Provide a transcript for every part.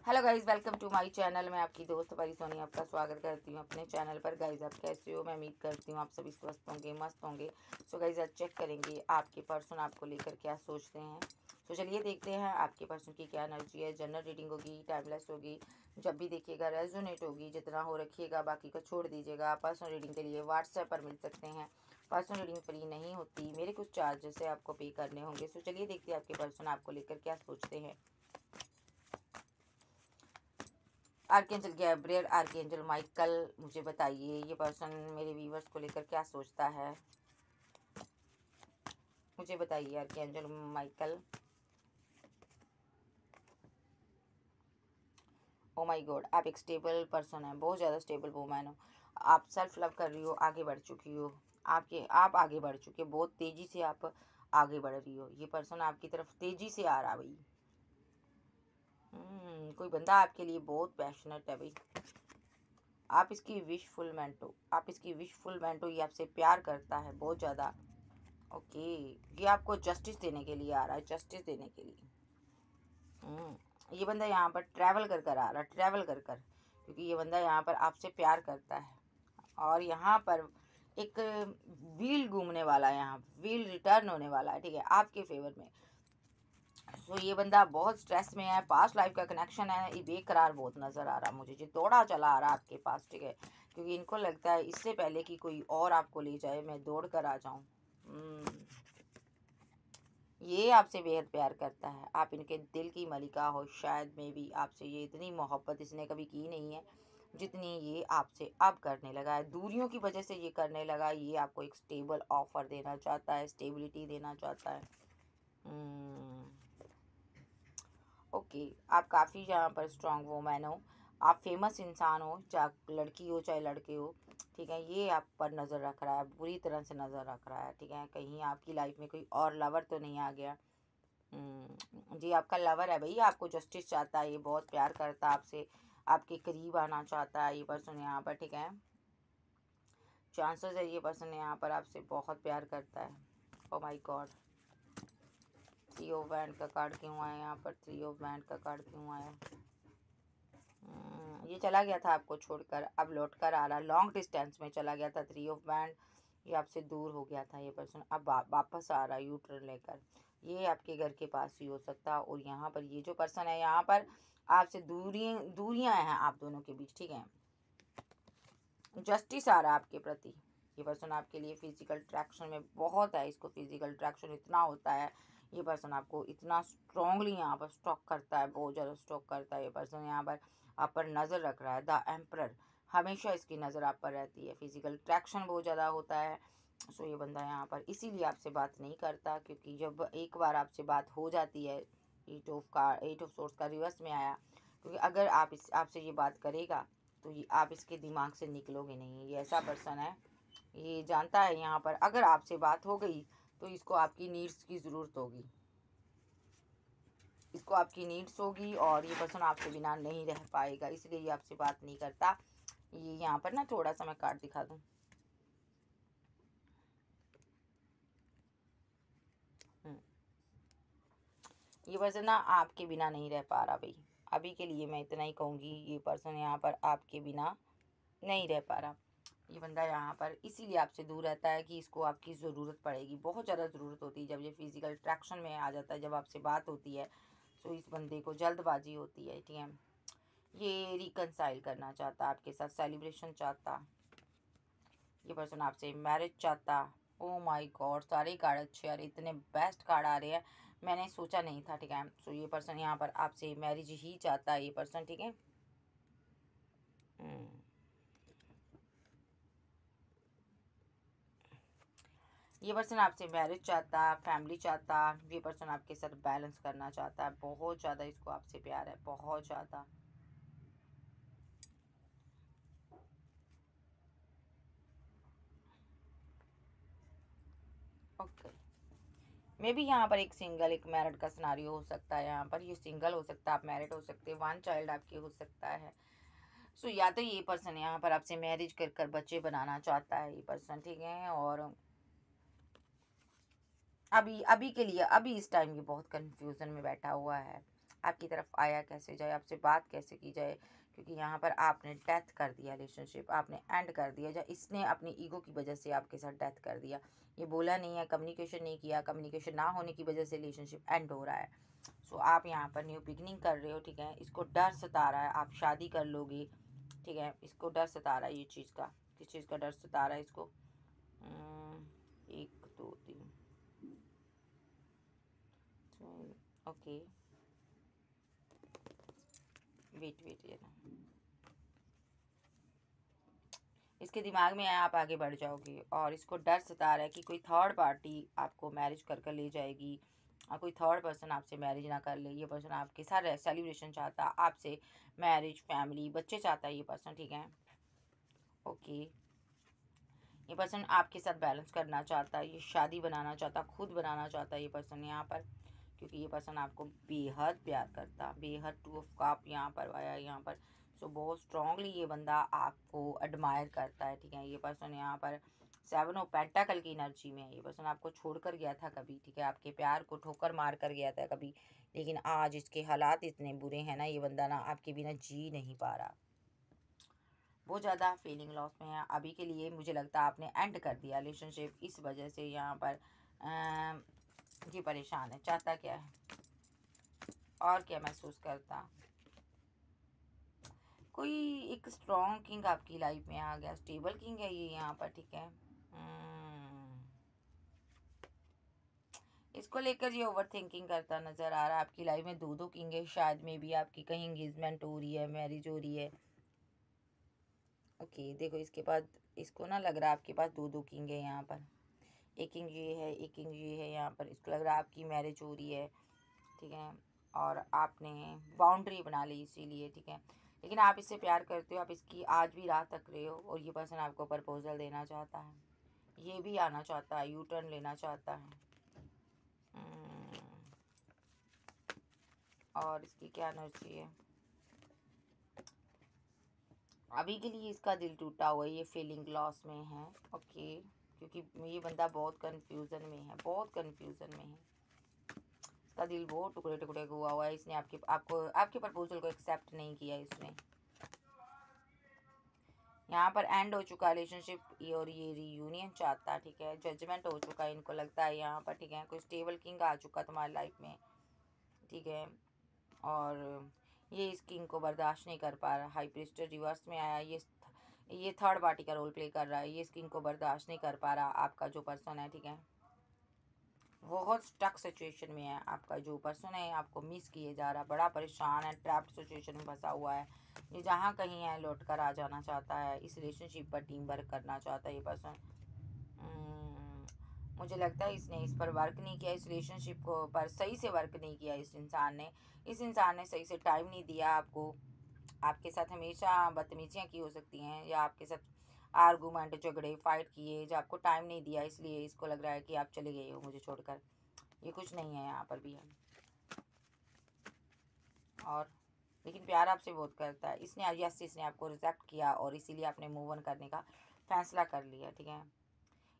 Hello guys, welcome to my channel. मैं आपकी दोस्त परी सोनी आपका स्वागत करती हूँ अपने चैनल पर। गाइज आप कैसे हो? मैं उम्मीद करती हूँ आप सभी स्वस्थ होंगे, मस्त होंगे। सो गाइज आज चेक करेंगे आपके पर्सन आपको लेकर क्या सोचते हैं। तो चलिए देखते हैं आपके पर्सन की क्या एनर्जी है। जनरल रीडिंग होगी, टाइमलेस होगी। जब भी देखिएगा रेजोनेट होगी, जितना हो रखिएगा, बाकी को छोड़ दीजिएगा। पर्सनल रीडिंग के लिए व्हाट्सएप पर मिल सकते हैं। पर्सनल रीडिंग फ्री नहीं होती, मेरे कुछ चार्जेस है आपको पे करने होंगे। सो चलिए देखते हैं आपके पर्सन आपको लेकर क्या सोचते हैं। आर्कएंजल गैब्रियल, आर्कएंजल माइकल, मुझे बताइए ये पर्सन मेरे व्यूवर्स को लेकर क्या सोचता है। मुझे बताइए archangel Michael. Oh my God, आप एक स्टेबल पर्सन हैं, बहुत ज़्यादा स्टेबल वूमेन हो। आप सेल्फ लव कर रही हो, आगे बढ़ चुकी हो। आप आगे बढ़ चुके हो, बहुत तेज़ी से आप आगे बढ़ रही हो। ये पर्सन आपकी तरफ तेज़ी से आ रहा भाई। कोई बंदा आपके लिए बहुत पैशनेट है भाई। आप इसकी विशफुलमेंट हो, आप इसकी विशफुलमेंट हो। ये आपसे प्यार करता है बहुत ज़्यादा। ओके, ये आपको जस्टिस देने के लिए आ रहा है, जस्टिस देने के लिए। ये बंदा यहाँ पर ट्रैवल कर कर आ रहा है, ट्रैवल कर कर, क्योंकि ये बंदा यहाँ पर आपसे प्यार करता है। और यहाँ पर एक व्हील घूमने वाला है, यहाँ व्हील रिटर्न होने वाला है, ठीक है, आपके फेवर में। तो ये बंदा बहुत स्ट्रेस में है, पास्ट लाइफ का कनेक्शन है, ये बेकरार बहुत नज़र आ रहा है मुझे। ये दौड़ा चला आ रहा है आपके पास, ठीक है, क्योंकि इनको लगता है इससे पहले कि कोई और आपको ले जाए मैं दौड़ कर आ जाऊँ। ये आपसे बेहद प्यार करता है, आप इनके दिल की मलिका हो। शायद में भी आपसे ये इतनी मोहब्बत इसने कभी की नहीं है जितनी ये आपसे अब करने लगा है। दूरियों की वजह से ये करने लगा। ये आपको एक स्टेबल ऑफर देना चाहता है, स्टेबिलिटी देना चाहता है। ओके, आप काफ़ी यहाँ पर स्ट्रॉन्ग वूमेन हो, आप फेमस इंसान हो, चाहे लड़की हो चाहे लड़के हो, ठीक है। ये आप पर नज़र रख रहा है, बुरी तरह से नज़र रख रहा है, ठीक है। कहीं आपकी लाइफ में कोई और लवर तो नहीं आ गया। जी आपका लवर है भाई, आपको जस्टिस चाहता है, ये बहुत प्यार करता है आपसे, आपके करीब आना चाहता है ये पर्सन यहाँ पर, ठीक है। चांसेस है ये पर्सन यहाँ पर आपसे बहुत प्यार करता है। Oh my God, 3 of wand का कार्ड क्यों आया यहाँ पर? 3 ऑफ वैंड का कार्ड क्यों आया? ये चला गया था आपको छोड़कर, अब लौट कर आ रहा है। लॉन्ग डिस्टेंस में चला गया था 3 ऑफ वैंड, ये आपसे दूर हो गया था ये पर्सन, अब वापस आ रहा है यू टर्न लेकर। ये आपके घर के पास ही हो सकता है। और यहाँ पर ये जो पर्सन है यहाँ पर आपसे दूरियां हैं आप दोनों के बीच, ठीक है। जस्टिस आ रहा है आपके प्रति। ये पर्सन आपके लिए फिजिकल अट्रैक्शन में बहुत है, इसको फिजिकल अट्रैक्शन इतना होता है। ये पर्सन आपको इतना स्ट्रांगली यहाँ पर स्टॉक करता है, बहुत ज़्यादा स्टॉक करता है। ये पर्सन यहाँ पर आप पर नज़र रख रहा है। द एम्परर, हमेशा इसकी नज़र आप पर रहती है। फिजिकल अट्रैक्शन बहुत ज़्यादा होता है। सो ये बंदा यहाँ पर इसीलिए आपसे बात नहीं करता, क्योंकि जब एक बार आपसे बात हो जाती है, एट ऑफ सोर्स का रिवर्स में आया, क्योंकि अगर आपसे ये बात करेगा तो ये आप इसके दिमाग से निकलोगे नहीं। ये ऐसा पर्सन है, ये जानता है यहाँ पर अगर आपसे बात हो गई तो इसको आपकी नीड्स की ज़रूरत होगी, इसको आपकी नीड्स होगी, और ये पर्सन आपसे बिना नहीं रह पाएगा, इसलिए ये आपसे बात नहीं करता। ये यहाँ पर ना थोड़ा सा मैं कार्ड दिखा दूँ। ये पर्सन ना आपके बिना नहीं रह पा रहा भाई। अभी के लिए मैं इतना ही कहूँगी, ये पर्सन यहाँ पर आपके बिना नहीं रह पा रहा। ये बंदा यहाँ पर इसीलिए आपसे दूर रहता है कि इसको आपकी ज़रूरत पड़ेगी, बहुत ज़्यादा ज़रूरत होती है। जब ये फिज़िकल अट्रैक्शन में आ जाता है, जब आपसे बात होती है, तो इस बंदे को जल्दबाजी होती है, ठीक है। ये रिकनसाइल करना चाहता, आपके साथ सेलिब्रेशन चाहता। ये पर्सन आपसे मैरिज चाहता। ओ माय गॉड, सारे कार्ड अच्छे आ रहे, इतने बेस्ट कार्ड आ रहे हैं, मैंने सोचा नहीं था, ठीक है। सो ये पर्सन यहाँ पर आपसे मैरिज ही चाहता है, ये पर्सन, ठीक है। ये पर्सन आपसे मैरिज चाहता, फैमिली चाहता। ये पर्सन आपके साथ बैलेंस करना चाहता है, बहुत ज़्यादा इसको आपसे प्यार है, बहुत ज़्यादा। ओके, मे भी यहाँ पर एक सिंगल एक मैरिड का सिनारियो हो सकता है। यहाँ पर ये सिंगल हो सकता है, आप मैरिड हो सकते हैं, 1 चाइल्ड आपकी हो सकता है। सो या तो ये पर्सन यहाँ पर आपसे मैरिज कर कर बच्चे बनाना चाहता है ये पर्सन, ठीक है। और अभी अभी के लिए अभी इस टाइम ये बहुत कंफ्यूजन में बैठा हुआ है। आपकी तरफ आया कैसे जाए, आपसे बात कैसे की जाए, क्योंकि यहाँ पर आपने डेथ कर दिया रिलेशनशिप, आपने एंड कर दिया, या इसने अपनी ईगो की वजह से आपके साथ डेथ कर दिया। ये बोला नहीं है, कम्युनिकेशन नहीं किया, कम्युनिकेशन ना होने की वजह से रिलेशनशिप एंड हो रहा है। सो आप यहाँ पर न्यू बिगनिंग कर रहे हो, ठीक है। इसको डर सता रहा है, आप शादी कर लोगे, ठीक है। इसको डर सता रहा है, ये चीज़ का, किस चीज़ का डर सता रहा है इसको? 1 2 3 ओके, वेट ये ना, इसके दिमाग में है आप आगे बढ़ जाओगे, और इसको डर सता रहा है कि कोई थर्ड पार्टी आपको मैरिज कर कर ले जाएगी, और कोई थर्ड पर्सन आपसे मैरिज ना कर ले। ये पर्सन आपके साथ सेलिब्रेशन चाहता, आपसे मैरिज, फैमिली, बच्चे चाहता है ये पर्सन, ठीक है। ओके, ये पर्सन आपके साथ बैलेंस करना चाहता है, ये शादी बनाना चाहता, खुद बनाना चाहता है ये पर्सन यहाँ पर, क्योंकि ये पर्सन आपको बेहद प्यार करता, बेहद 2 ऑफ कप यहाँ पर आया यहाँ पर। सो बहुत स्ट्रांगली ये बंदा आपको एडमायर करता है, ठीक है। ये पर्सन यहाँ पर 7 ऑफ पेंटाकल की एनर्जी में है। ये पर्सन आपको छोड़कर गया था कभी, ठीक है, आपके प्यार को ठोकर मार कर गया था कभी, लेकिन आज इसके हालात इतने बुरे हैं ना, ये बंदा ना आपके बिना जी नहीं पा रहा, बहुत ज़्यादा फीलिंग लॉस में है अभी के लिए। मुझे लगता है आपने एंड कर दिया रिलेशनशिप, इस वजह से यहाँ पर ये परेशान है। चाहता क्या है और क्या महसूस करता? कोई एक स्ट्रॉन्ग किंग आपकी लाइफ में आ गया, स्टेबल किंग है ये यहाँ पर, ठीक है। इसको लेकर ये ओवर थिंकिंग करता नज़र आ रहा है। आपकी लाइफ में 2 किंग है, शायद में भी आपकी कहीं एंगेजमेंट हो रही है, मैरिज हो रही है। ओके, देखो इसके बाद इसको ना लग रहा है आपके पास 2 किंग है यहाँ पर, एक किंग ये है, एक किंग ये है यहाँ पर। इसको लग रहा है आपकी मैरिज हो रही है, ठीक है, और आपने बाउंड्री बना ली इसीलिए, ठीक है। लेकिन आप इससे प्यार करते हो, आप इसकी आज भी राह तक रहे हो, और ये पर्सन आपको प्रपोजल देना चाहता है, ये भी आना चाहता है, यू टर्न लेना चाहता है। और इसकी क्या एनर्जी है अभी के लिए? इसका दिल टूटा हुआ है, ये फीलिंग लॉस में है, ओके, क्योंकि ये बंदा बहुत कंफ्यूजन में है, बहुत कंफ्यूजन में है। इसका दिल बहुत टुकड़े टुकड़े हुआ हुआ है। इसने आपके प्रपोजल को एक्सेप्ट नहीं किया इसने। यहाँ पर एंड हो चुका रिलेशनशिप, और ये रीयूनियन चाहता, ठीक है। जजमेंट हो चुका है, इनको लगता है यहाँ पर, ठीक है। कोई स्टेबल किंग आ चुका तुम्हारी लाइफ में, ठीक है, और ये इस किंग को बर्दाश्त नहीं कर पा रहा। हाई प्रीस्टर रिवर्स में आया, ये थर्ड पार्टी का रोल प्ले कर रहा है, ये इस किंग को बर्दाश्त नहीं कर पा रहा। आपका जो पर्सन है, ठीक है, बहुत स्टक सिचुएशन में है। आपका जो पर्सन है आपको मिस किए जा रहा, बड़ा परेशान है, ट्रैप्ड सिचुएशन में फंसा हुआ है। ये जहाँ कहीं है लौट कर आ जाना चाहता है, इस रिलेशनशिप पर टीम वर्क करना चाहता है ये पर्सन। मुझे लगता है इसने इस पर वर्क नहीं किया, इस रिलेशनशिप को पर सही से वर्क नहीं किया इस इंसान ने सही से टाइम नहीं दिया आपको। आपके साथ हमेशा बदतमीजियाँ की हो सकती हैं, या आपके साथ आर्गूमेंट, झगड़े, फाइट किए, जो आपको टाइम नहीं दिया, इसलिए इसको लग रहा है कि आप चले गए हो मुझे छोड़कर। ये कुछ नहीं है यहाँ पर भी है, और लेकिन प्यार आपसे बहुत करता है। इसने आपको रिजेक्ट किया, और इसीलिए आपने मूव ऑन करने का फैसला कर लिया, ठीक है।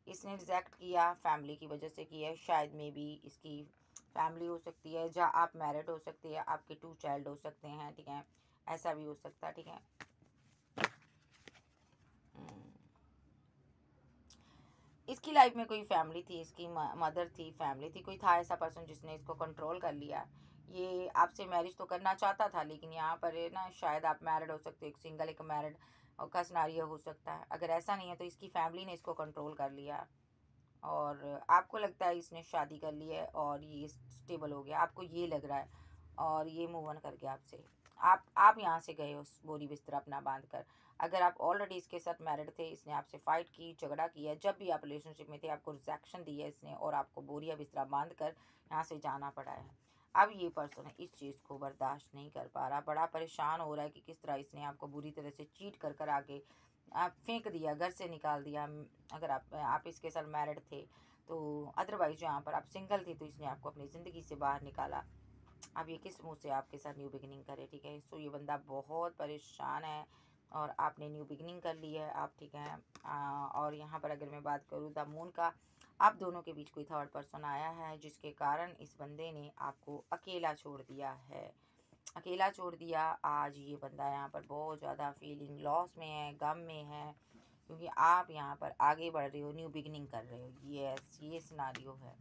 इसने रिजेक्ट किया फैमिली की वजह से किया है, शायद में भी इसकी फैमिली हो सकती है, जहाँ आप मैरिड हो सकती है, आपके 2 चाइल्ड हो सकते हैं, ठीक है, ऐसा भी हो सकता है, ठीक है। इसकी लाइफ में कोई फैमिली थी, इसकी मदर थी, फैमिली थी, कोई था ऐसा पर्सन जिसने इसको कंट्रोल कर लिया। ये आपसे मैरिज तो करना चाहता था, लेकिन यहाँ पर है ना, शायद आप मैरिड हो सकते हो, एक सिंगल एक मैरिड का सिनारियो हो सकता है। अगर ऐसा नहीं है तो इसकी फैमिली ने इसको कंट्रोल कर लिया, और आपको लगता है इसने शादी कर ली है और ये स्टेबल हो गया, आपको ये लग रहा है, और ये मूव ऑन कर गया आपसे। आप यहाँ से गए हो बोरी बिस्तर अपना बांध कर। अगर आप ऑलरेडी इसके साथ मैरिड थे, इसने आपसे फाइट की, झगड़ा किया, जब भी आप रिलेशनशिप में थे आपको रिजेक्शन दी है इसने, और आपको बोरिया बिस्तरा बांध कर यहाँ से जाना पड़ा है। अब ये पर्सन इस चीज़ को बर्दाश्त नहीं कर पा रहा, बड़ा परेशान हो रहा है कि किस तरह इसने आपको बुरी तरह से चीट कर कर आगे आप फेंक दिया, घर से निकाल दिया। अगर आप इसके साथ मैरिड थे तो, अदरवाइज यहाँ पर आप सिंगल थे तो इसने आपको अपनी ज़िंदगी से बाहर निकाला। अब ये किस मुंह से आपके साथ न्यू बिगिनिंग करे, ठीक है। सो ये बंदा बहुत परेशान है, और आपने न्यू बिगिनिंग कर ली है आप, ठीक है। और यहाँ पर अगर मैं बात करूँ द मून का, आप दोनों के बीच कोई थर्ड पर्सन आया है, जिसके कारण इस बंदे ने आपको अकेला छोड़ दिया है। अकेला छोड़ दिया। आज ये बंदा यहाँ पर बहुत ज़्यादा फीलिंग लॉस में है, गम में है, क्योंकि आप यहाँ पर आगे बढ़ रहे हो, न्यू बिगनिंग कर रहे हो। ये सिनारियो है।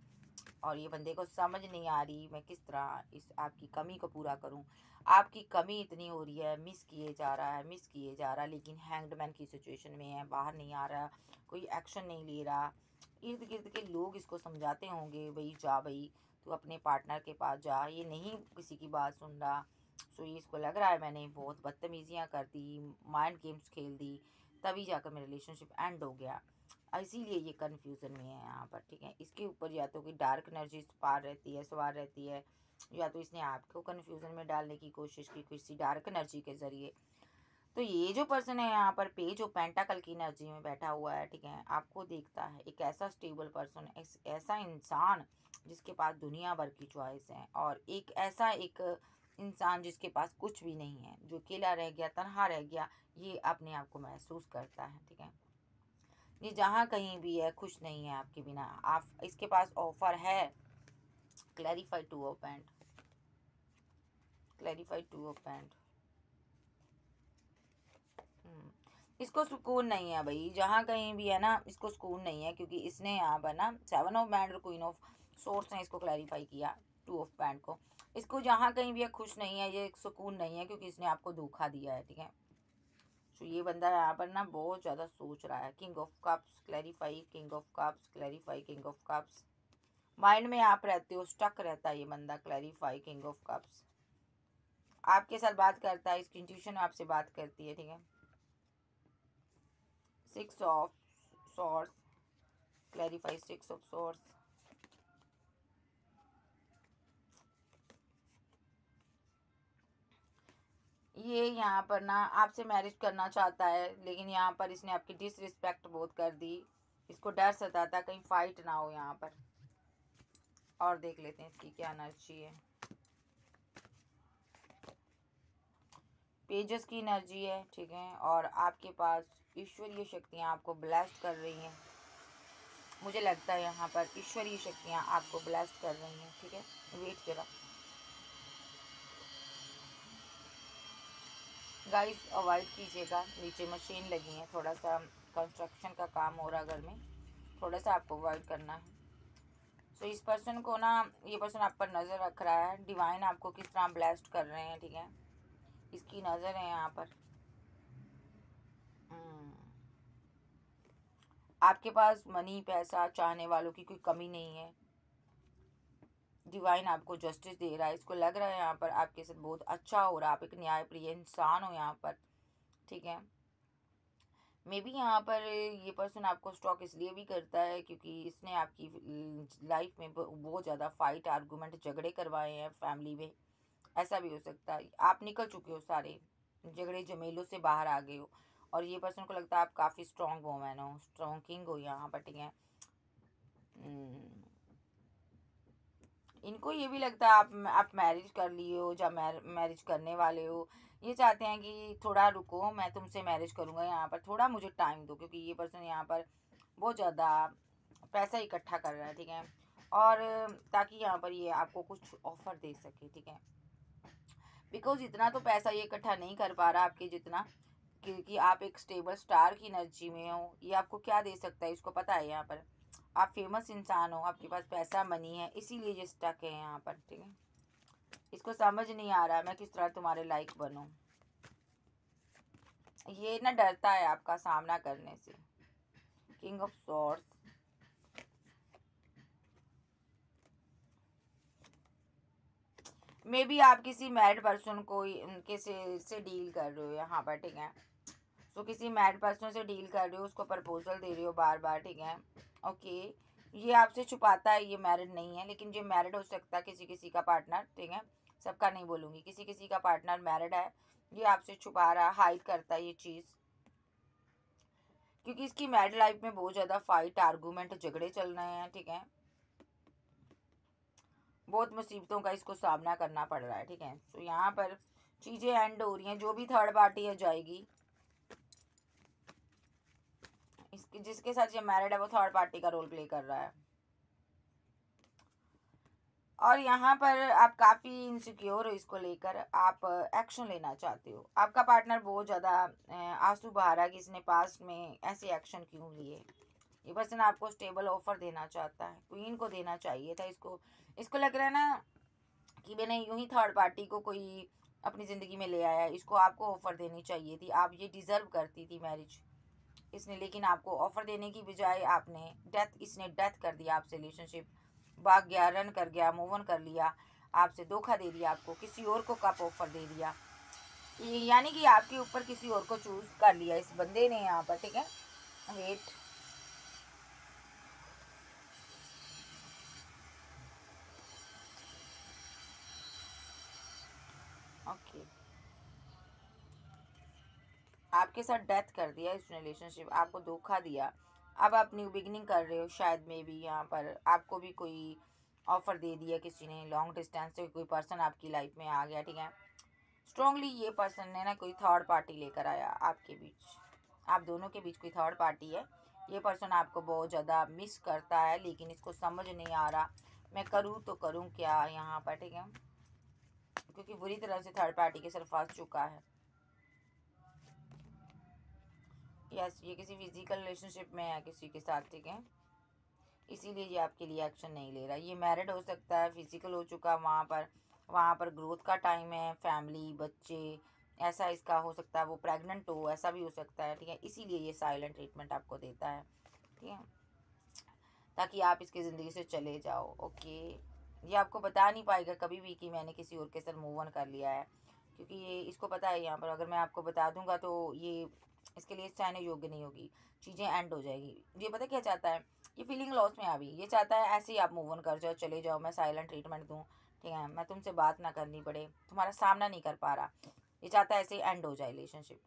और ये बंदे को समझ नहीं आ रही मैं किस तरह इस आपकी कमी को पूरा करूं। आपकी कमी इतनी हो रही है, मिस किए जा रहा है, मिस किए जा रहा है, लेकिन हैंगड की सिचुएशन में है, बाहर नहीं आ रहा, कोई एक्शन नहीं ले रहा। इर्द गिर्द के लोग इसको समझाते होंगे, भाई जा भाई तू अपने पार्टनर के पास जा, ये नहीं किसी की बात सुन रहा। सो ये इसको लग रहा है मैंने बहुत बदतमीजियाँ कर दी, माइंड गेम्स खेल दी, तभी जाकर मेरा रिलेशनशिप एंड हो गया। इसीलिए ये कन्फ्यूज़न में है यहाँ पर, ठीक है। इसके ऊपर या तो कोई डार्क एनर्जी पार रहती है, सवार रहती है, या तो इसने आपको कन्फ्यूज़न में डालने की कोशिश की किसी डार्क एनर्जी के ज़रिए। तो ये जो पर्सन है यहाँ पर पेज जो पेंटाकल की एनर्जी में बैठा हुआ है, ठीक है, आपको देखता है एक ऐसा स्टेबल पर्सन, ऐसा इंसान जिसके पास दुनिया भर की चॉइस है, और एक ऐसा एक इंसान जिसके पास कुछ भी नहीं है, जो अकेला रह गया, तनहा रह गया, ये अपने आप को महसूस करता है, ठीक है। ये जहाँ कहीं भी है खुश नहीं है आपके बिना। आप इसके पास ऑफर है। Clarify two of pant, clarify two of pant. इसको सुकून नहीं है भाई, जहाँ कहीं भी है ना, इसको सुकून नहीं है, क्योंकि इसने यहाँ पर ना 7 ऑफ पैंट और क्वीन ऑफ सोर्स ने इसको क्लैरिफाई किया 2 ऑफ पैंट को। इसको जहाँ कहीं भी है खुश नहीं है, ये सुकून नहीं है, क्योंकि इसने आपको धोखा दिया है, ठीक है। तो ये बंदा यहाँ पर ना बहुत ज़्यादा सोच रहा है। King of cups clarify, king of cups clarify, king of cups. Mind में आप रहते हो, स्टक रहता है ये बंदा। Clarify, king of cups. आपके साथ बात करता है, इसकी इंट्यूशन आपसे बात करती है, ठीक है। 6 of swords clarify, 6 of swords. ये यहाँ पर ना आपसे मैरिज करना चाहता है, लेकिन यहाँ पर इसने आपकी डिसरिस्पेक्ट बहुत कर दी। इसको डर सताता कहीं फाइट ना हो यहाँ पर। और देख लेते हैं इसकी क्या एनर्जी है। पेजेस की एनर्जी है, ठीक है। और आपके पास ईश्वरीय शक्तियाँ आपको ब्लेस्ड कर रही हैं। मुझे लगता है यहाँ पर ईश्वरीय शक्तियाँ आपको ब्लेस्ड कर रही हैं, ठीक है। वेट जरा गाइस, अवॉइड कीजिएगा, नीचे मशीन लगी है, थोड़ा सा कंस्ट्रक्शन का काम हो रहा है घर में, थोड़ा सा आपको अवॉइड करना है। सो इस पर्सन को ना, ये पर्सन आप पर नज़र रख रहा है। डिवाइन आपको किस तरह ब्लेस्ड कर रहे हैं, ठीक है। इसकी नज़र है यहाँ पर। आपके पास मनी, पैसा, चाहने वालों की कोई कमी नहीं है। डिवाइन आपको जस्टिस दे रहा है। इसको लग रहा है यहाँ पर आपके साथ बहुत अच्छा हो रहा है, आप एक न्यायप्रिय इंसान हो यहाँ पर, ठीक है। मे बी यहाँ पर ये पर्सन आपको स्टॉक इसलिए भी करता है क्योंकि इसने आपकी लाइफ में बहुत ज़्यादा फाइट, आर्गूमेंट, झगड़े करवाए हैं फैमिली में। ऐसा भी हो सकता है आप निकल चुके हो, सारे झगड़े झमेलों से बाहर आ गए हो, और ये पर्सन को लगता है आप काफ़ी स्ट्रॉन्ग वोमेन हो, स्ट्रॉन्ग किंग हो यहाँ पर, ठीक है। इनको ये भी लगता है आप मैरिज कर लिए हो, या मैरिज करने वाले हो। ये चाहते हैं कि थोड़ा रुको, मैं तुमसे मैरिज करूँगा, यहाँ पर थोड़ा मुझे टाइम दो, क्योंकि ये पर्सन यहाँ पर बहुत ज़्यादा पैसा इकट्ठा कर रहा है, ठीक है। और ताकि यहाँ पर ये आपको कुछ ऑफर दे सके, ठीक है। बिकॉज इतना तो पैसा ये इकट्ठा नहीं कर पा रहा आपके जितना, क्योंकि आप एक स्टेबल स्टार की एनर्जी में हो। ये आपको क्या दे सकता है इसको पता है। यहाँ पर आप फेमस इंसान हो, आपके पास पैसा मनी है, इसीलिए ये स्टक है यहाँ पर, ठीक है। इसको समझ नहीं आ रहा मैं किस तरह तुम्हारे लायक बनूं। ये ना डरता है आपका सामना करने से। King of swords, may be आप किसी मैरिड पर्सन को उनके से डील कर रहे हो यहाँ पर, ठीक है। सो किसी मैरिड पर्सन से डील कर रहे हो, उसको प्रपोजल दे रहे हो बार बार, ठीक है। ओके, ये आपसे छुपाता है, ये मैरिड नहीं है, लेकिन ये मैरिड हो सकता है किसी किसी का पार्टनर, ठीक है। सबका नहीं बोलूँगी, किसी किसी का पार्टनर मैरिड है। ये आपसे छुपा रहा है, हाइड करता है ये चीज़, क्योंकि इसकी मैरिड लाइफ में बहुत ज़्यादा फाइट, आर्गूमेंट, झगड़े चल रहे हैं, ठीक है। बहुत मुसीबतों का इसको सामना करना पड़ रहा है, ठीक है। तो यहाँ पर चीज़ें एंड हो रही हैं। जो भी थर्ड पार्टी है जाएगी, इसके जिसके साथ ये मैरिड है वो थर्ड पार्टी का रोल प्ले कर रहा है। और यहाँ पर आप काफ़ी इनसिक्योर हो इसको लेकर, आप एक्शन लेना चाहते हो। आपका पार्टनर बहुत ज़्यादा आंसू बहा रहा है कि इसने पास्ट में ऐसे एक्शन क्यों लिए। ये पर्सन आपको स्टेबल ऑफर देना चाहता है, क्वीन को देना चाहिए था इसको। इसको लग रहा है ना कि मैंने यूं ही थर्ड पार्टी को कोई अपनी ज़िंदगी में ले आया, इसको आपको ऑफर देनी चाहिए थी, आप ये डिज़र्व करती थी मैरिज इसने। लेकिन आपको ऑफर देने की बजाय आपने इसने डेथ कर दिया आपसे, रिलेशनशिप भाग गया, रन कर गया, मूव ऑन कर लिया, आपसे धोखा दे दिया, आपको किसी और को कप ऑफर दे दिया। यानी कि आपके ऊपर किसी और को चूज कर लिया इस बंदे ने यहाँ पर, ठीक है। वेट, ओके, आपके साथ डेथ कर दिया इस रिलेशनशिप, आपको धोखा दिया। अब आप न्यू बिगनिंग कर रहे हो शायद, में भी यहाँ पर आपको भी कोई ऑफर दे दिया किसी ने, लॉन्ग डिस्टेंस से कोई पर्सन आपकी लाइफ में आ गया, ठीक है। स्ट्रांगली ये पर्सन ने ना कोई थर्ड पार्टी लेकर आया आपके बीच, आप दोनों के बीच कोई थर्ड पार्टी है। ये पर्सन आपको बहुत ज़्यादा मिस करता है, लेकिन इसको समझ नहीं आ रहा मैं करूँ तो करूँ क्या यहाँ पर, ठीक है, क्योंकि बुरी तरह से थर्ड पार्टी के साथ फंस चुका है। यस, ये किसी फिजिकल रिलेशनशिप में है किसी के साथ, ठीक है, इसीलिए ये आपके लिए एक्शन नहीं ले रहा। ये मैरिड हो सकता है, फिजिकल हो चुका वहाँ पर ग्रोथ का टाइम है, फैमिली, बच्चे, ऐसा इसका हो सकता है, वो प्रेग्नेंट हो, ऐसा भी हो सकता है, ठीक है, इसीलिए ये साइलेंट ट्रीटमेंट आपको देता है, ठीक है, ताकि आप इसकी ज़िंदगी से चले जाओ। ओके, ये आपको बता नहीं पाएगा कभी भी कि मैंने किसी और के साथ मूव ऑन कर लिया है, क्योंकि ये इसको पता है यहाँ पर अगर मैं आपको बता दूंगा तो ये इसके लिए सहने योग्य नहीं होगी, चीज़ें एंड हो जाएगी। ये पता क्या चाहता है, ये फीलिंग लॉस में आ गई, ये चाहता है ऐसे ही आप मूव ऑन कर जाओ, चले जाओ, मैं साइलेंट ट्रीटमेंट दूँ, ठीक है, मैं तुमसे बात ना करनी पड़े, तुम्हारा सामना नहीं कर पा रहा, ये चाहता है ऐसे ही एंड हो जाए रिलेशनशिप।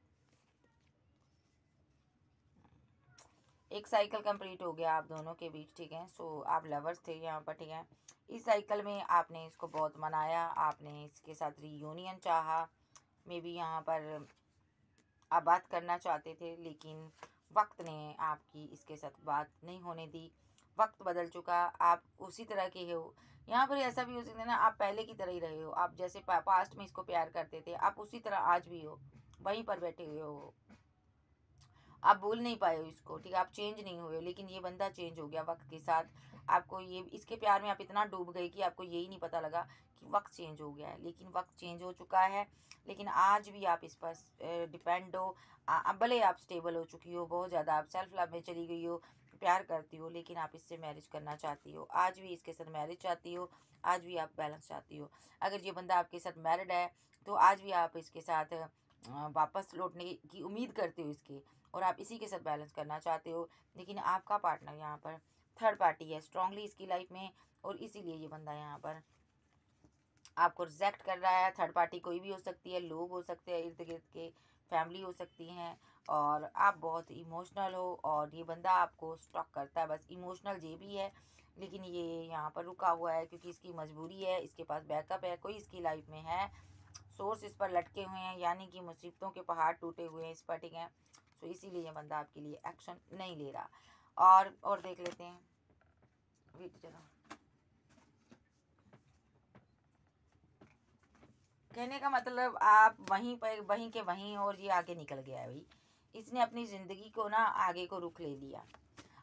एक साइकिल कंप्लीट हो गया आप दोनों के बीच, ठीक है। सो आप लवर्स थे यहाँ पर, ठीक है। इस साइकिल में आपने इसको बहुत मनाया, आपने इसके साथ रीयूनियन चाहा, मे बी यहाँ पर आप बात करना चाहते थे, लेकिन वक्त ने आपकी इसके साथ बात नहीं होने दी। वक्त बदल चुका, आप उसी तरह के हो। यहाँ पर ऐसा भी हो सकता है ना, आप पहले की तरह ही रहे हो, आप जैसे पास्ट में इसको प्यार करते थे आप उसी तरह आज भी हो, वहीं पर बैठे हुए हो, आप भूल नहीं पाए हो इसको, ठीक है, आप चेंज नहीं हुए। लेकिन ये बंदा चेंज हो गया वक्त के साथ, आपको ये इसके प्यार में आप इतना डूब गए कि आपको यही नहीं पता लगा कि वक्त चेंज हो गया है। लेकिन वक्त चेंज हो चुका है, लेकिन आज भी आप इस पर डिपेंड हो। अब भले आप स्टेबल हो चुकी हो, बहुत ज़्यादा आप सेल्फ लव में चली गई हो, प्यार करती हो, लेकिन आप इससे मैरिज करना चाहती हो, आज भी इसके साथ मैरिज चाहती हो, आज भी आप बैलेंस चाहती हो। अगर ये बंदा आपके साथ मैरिड है तो आज भी आप इसके साथ वापस लौटने की उम्मीद करते हो इसके, और आप इसी के साथ बैलेंस करना चाहते हो। लेकिन आपका पार्टनर यहाँ पर थर्ड पार्टी है स्ट्रांगली इसकी लाइफ में, और इसीलिए ये बंदा यहाँ पर आपको रिजेक्ट कर रहा है। थर्ड पार्टी कोई भी हो सकती है, लोग हो सकते हैं इर्द गिर्द के, फैमिली हो सकती हैं, और आप बहुत इमोशनल हो और ये बंदा आपको स्टॉक करता है, बस इमोशनल ये भी है। लेकिन ये यहाँ पर रुका हुआ है क्योंकि इसकी मजबूरी है, इसके पास बैकअप है, कोई इसकी लाइफ में है, सोर्स इस पर लटके हुए हैं, यानी कि मुसीबतों के पहाड़ टूटे हुए हैं इस पर, ठीक है। तो इसीलिए ये बंदा आपके लिए एक्शन नहीं ले रहा। और देख लेते हैं, वेट चलो, कहने का मतलब आप वहीं पर वहीं के वहीं, और ये आगे निकल गया है भाई, इसने अपनी ज़िंदगी को ना आगे को रुख ले लिया।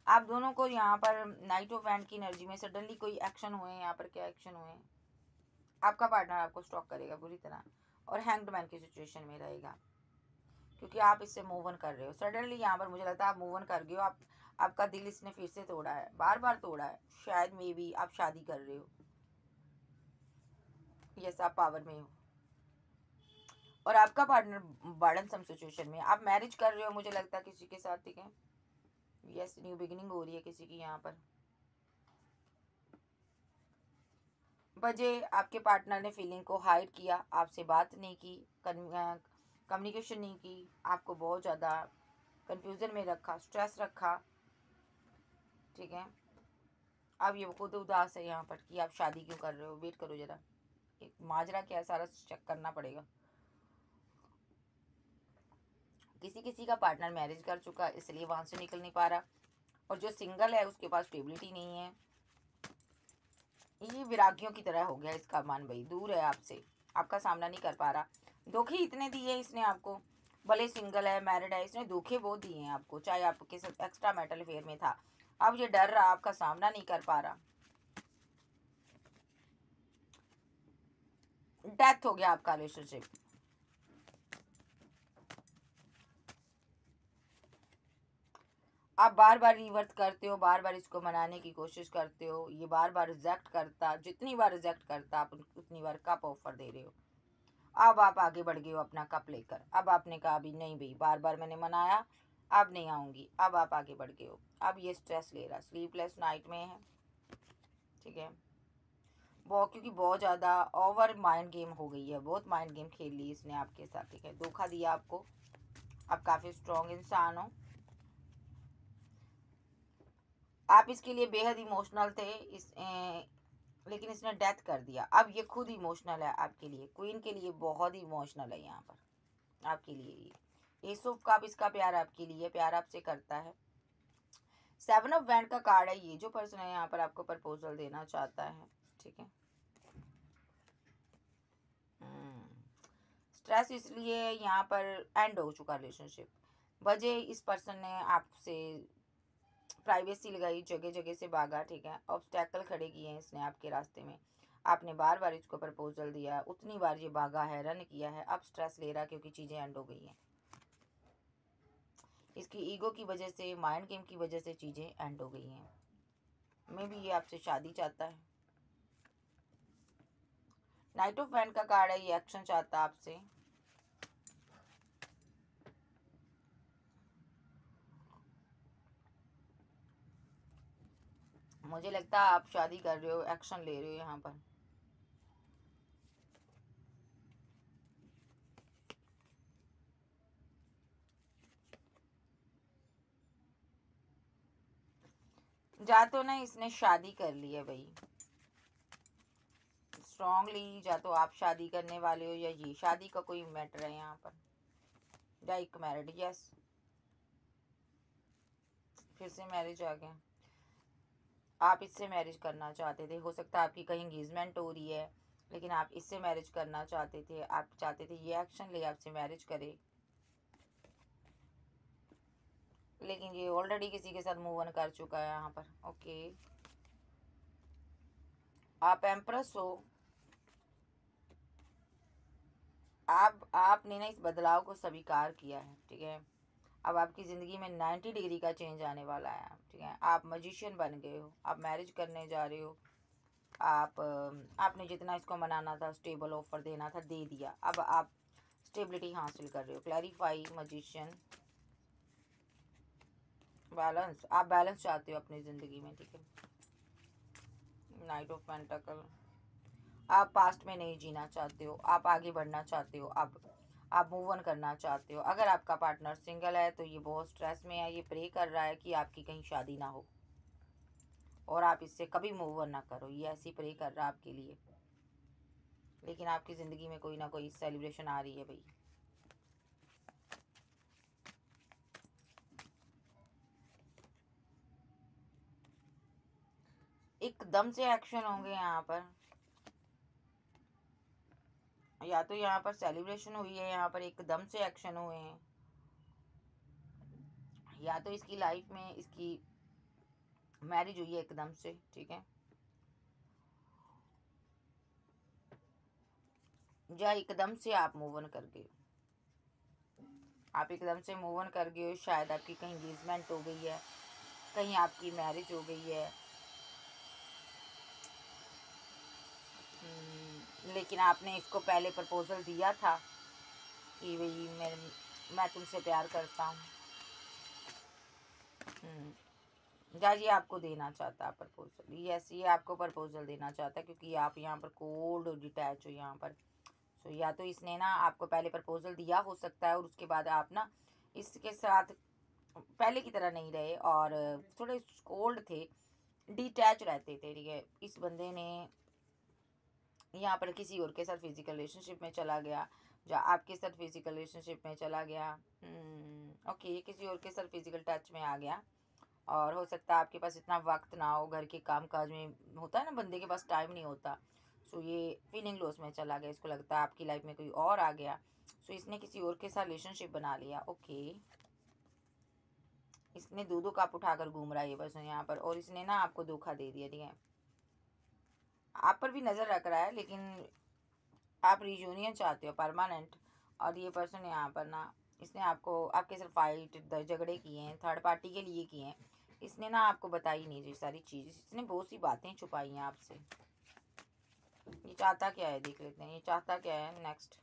आप दोनों को यहाँ पर नाइट ऑफ एंड की एनर्जी में सडनली कोई एक्शन हुए, यहाँ पर क्या एक्शन हुए, आपका पार्टनर आपको स्टॉक करेगा बुरी तरह, और हैंग्ड मैन की सिचुएशन में रहेगा, क्योंकि आप इससे मूव ऑन कर रहे हो सडनली। यहाँ पर मुझे लगता है आप मूव ऑन कर गए हो, आपका दिल इसने फिर से तोड़ा है, बार बार तोड़ा है, शायद मे बी आप शादी कर रहे हो, यस आप पावर में हो, और आपका पार्टनर बर्डन सम सिचुएशन में, आप मैरिज कर रहे हो मुझे लगता है किसी के साथ, ठीक है, यस न्यू बिगिनिंग हो रही है किसी की यहाँ पर। वजह आपके पार्टनर ने फीलिंग को हाइड किया, आपसे बात नहीं की, कम्युनिकेशन नहीं की, आपको बहुत ज़्यादा कंफ्यूजन में रखा, स्ट्रेस रखा, ठीक है। अब ये खुद उदास है यहाँ पर कि आप शादी क्यों कर रहे हो, वेट करो ज़रा, एक माजरा क्या है सारा चेक करना पड़ेगा। किसी किसी का पार्टनर मैरिज कर चुका इसलिए वहाँ से निकल नहीं पा रहा, और जो सिंगल है उसके पास स्टेबिलिटी नहीं है, ये विरागियों की तरह हो गया इसका मन भाई, दूर है आपसे, आपका सामना नहीं कर पा रहा। धोखे इतने दिए इसने आपको, भले सिंगल है मैरिड है, इसने धोखे बहुत दिए हैं आपको, चाहे आपके साथ एक्स्ट्रा मैटल अफेयर में था। अब ये डर रहा, आपका सामना नहीं कर पा रहा। डेथ हो गया आपका रिलेशनशिप। आप बार बार रिवर्ट करते हो, बार बार इसको मनाने की कोशिश करते हो, ये बार बार रिजेक्ट करता, जितनी बार रिजेक्ट करता आप उतनी बार कप ऑफर दे रहे हो। अब आप आगे बढ़ गए हो अपना कप लेकर, अब आपने कहा अभी नहीं भाई, बार बार मैंने मनाया, अब नहीं आऊँगी, अब आप आगे बढ़ गए हो। अब ये स्ट्रेस ले रहा, स्लीपलेस नाइट में है, ठीक है। बहुत, क्योंकि बहुत ज़्यादा ओवर माइंड गेम हो गई है, बहुत माइंड गेम खेल ली इसने आपके साथ, ठीक है। धोखा दिया आपको, आप काफ़ी स्ट्रॉन्ग इंसान हो, आप इसके लिए बेहद इमोशनल थे, लेकिन इसने डेथ कर दिया। अब ये खुद इमोशनल है आपके लिए, क्वीन के लिए बहुत ही इमोशनल है यहाँ पर आपके लिए। ये एस ऑफ कप, इसका प्यार आपके लिए, प्यार आपसे करता है। 7 ऑफ वैंड का कार्ड है, ये जो पर्सन है यहाँ पर आपको प्रपोजल देना चाहता है, ठीक है। स्ट्रेस इसलिए यहाँ पर एंड हो चुका रिलेशनशिप, वजह इस पर्सन ने आपसे प्राइवेसी लगाई, जगह जगह से भागा, ठीक है। ऑब्स्टैकल खड़े किए हैं इसने आपके रास्ते में, आपने बार बार इसको प्रपोजल दिया, उतनी बार ये भागा है, रन किया है, अब स्ट्रेस ले रहा क्योंकि चीज़ें एंड हो गई हैं। इसकी ईगो की वजह से, माइंड गेम की वजह से चीज़ें एंड हो गई हैं। मे भी ये आपसे शादी चाहता है। नाइट ऑफ वैंड का कार्ड है, ये एक्शन चाहता है आपसे। मुझे लगता है आप शादी कर रहे हो, एक्शन ले रहे हो यहाँ पर। जा तो ना इसने शादी कर ली है भाई, स्ट्रांगली, या तो आप शादी करने वाले हो या ये, शादी का कोई मैटर है यहाँ पर, या एक मैरिड, यस, फिर से मैरिज आ गया। आप इससे मैरिज करना चाहते थे, हो सकता है आपकी कहीं इंगेजमेंट हो रही है, लेकिन आप इससे मैरिज करना चाहते थे, आप चाहते थे ये एक्शन ले, आपसे मैरिज करे, लेकिन ये ऑलरेडी किसी के साथ मूव ऑन कर चुका है यहाँ पर, ओके। आप एम्प्रेस हो, आपने ना इस बदलाव को स्वीकार किया है, ठीक है। अब आपकी ज़िंदगी में 90 डिग्री का चेंज आने वाला है, ठीक है। आप मजिशियन बन गए हो, आप मैरिज करने जा रहे हो, आपने जितना इसको मनाना था, स्टेबल ऑफर देना था, दे दिया, अब आप स्टेबिलिटी हासिल कर रहे हो। क्लैरिफाई, मजिशियन, बैलेंस, आप बैलेंस चाहते हो अपनी ज़िंदगी में, ठीक है। नाइट ऑफ पेंटाकल, आप पास्ट में नहीं जीना चाहते हो, आप आगे बढ़ना चाहते हो, आप मूव ऑन करना चाहते हो। अगर आपका पार्टनर सिंगल है तो ये बहुत स्ट्रेस में है, ये प्रे कर रहा है कि आपकी कहीं शादी ना हो और आप इससे कभी मूव ऑन ना करो, ये ऐसी प्रे कर रहा है आपके लिए। लेकिन आपकी ज़िंदगी में कोई ना कोई सेलिब्रेशन आ रही है भाई। एकदम से एक्शन होंगे यहाँ पर, या तो यहाँ पर सेलिब्रेशन हुई है, यहाँ पर एकदम से एक्शन हुए हैं, या तो इसकी लाइफ में इसकी मैरिज हुई है एकदम से, ठीक है। या एकदम से आप मूव ऑन कर गए, आप एकदम से मूव ऑन कर गए हो, शायद आपकी कहीं इंगेजमेंट हो गई है, कहीं आपकी मैरिज हो गई है, लेकिन आपने इसको पहले प्रपोजल दिया था कि भाई मैं तुमसे प्यार करता हूँ, या ये आपको देना चाहता है प्रपोजल, यस, ये आपको प्रपोजल देना चाहता है, क्योंकि आप यहाँ पर कोल्ड और डिटैच हो यहाँ पर। सो या तो इसने ना आपको पहले प्रपोजल दिया हो सकता है, और उसके बाद आप ना इसके साथ पहले की तरह नहीं रहे और थोड़े कोल्ड थे, डिटैच रहते थे, ठीक है। इस बंदे ने यहाँ पर किसी और के साथ फिजिकल रिलेशनशिप में चला गया, या आपके साथ फिजिकल रिलेशनशिप में चला गया, ओके, किसी और के साथ फिजिकल टच में आ गया, और हो सकता है आपके पास इतना वक्त ना हो, घर के काम काज में होता है ना बंदे के पास टाइम नहीं होता। सो ये फीलिंग लॉस में चला गया, इसको लगता है आपकी लाइफ में कोई और आ गया। सो इसने किसी और के साथ रिलेशनशिप बना लिया। ओके, इसने दो दो कप उठाकर घूम रहा है ये पर्सन यहाँ पर, और इसने ना आपको धोखा दे दिया। ठीक है, आप पर भी नज़र रख रहा है, लेकिन आप रियूनियन चाहते हो परमानेंट। और ये पर्सन यहाँ पर ना, इसने आपको आपके साथ फाइट झगड़े किए हैं, थर्ड पार्टी के लिए किए हैं। इसने ना आपको बताई नहीं ये सारी चीज़, इसने बहुत सी बातें छुपाई हैं आपसे। ये चाहता क्या है देख लेते हैं, ये चाहता क्या है नेक्स्ट।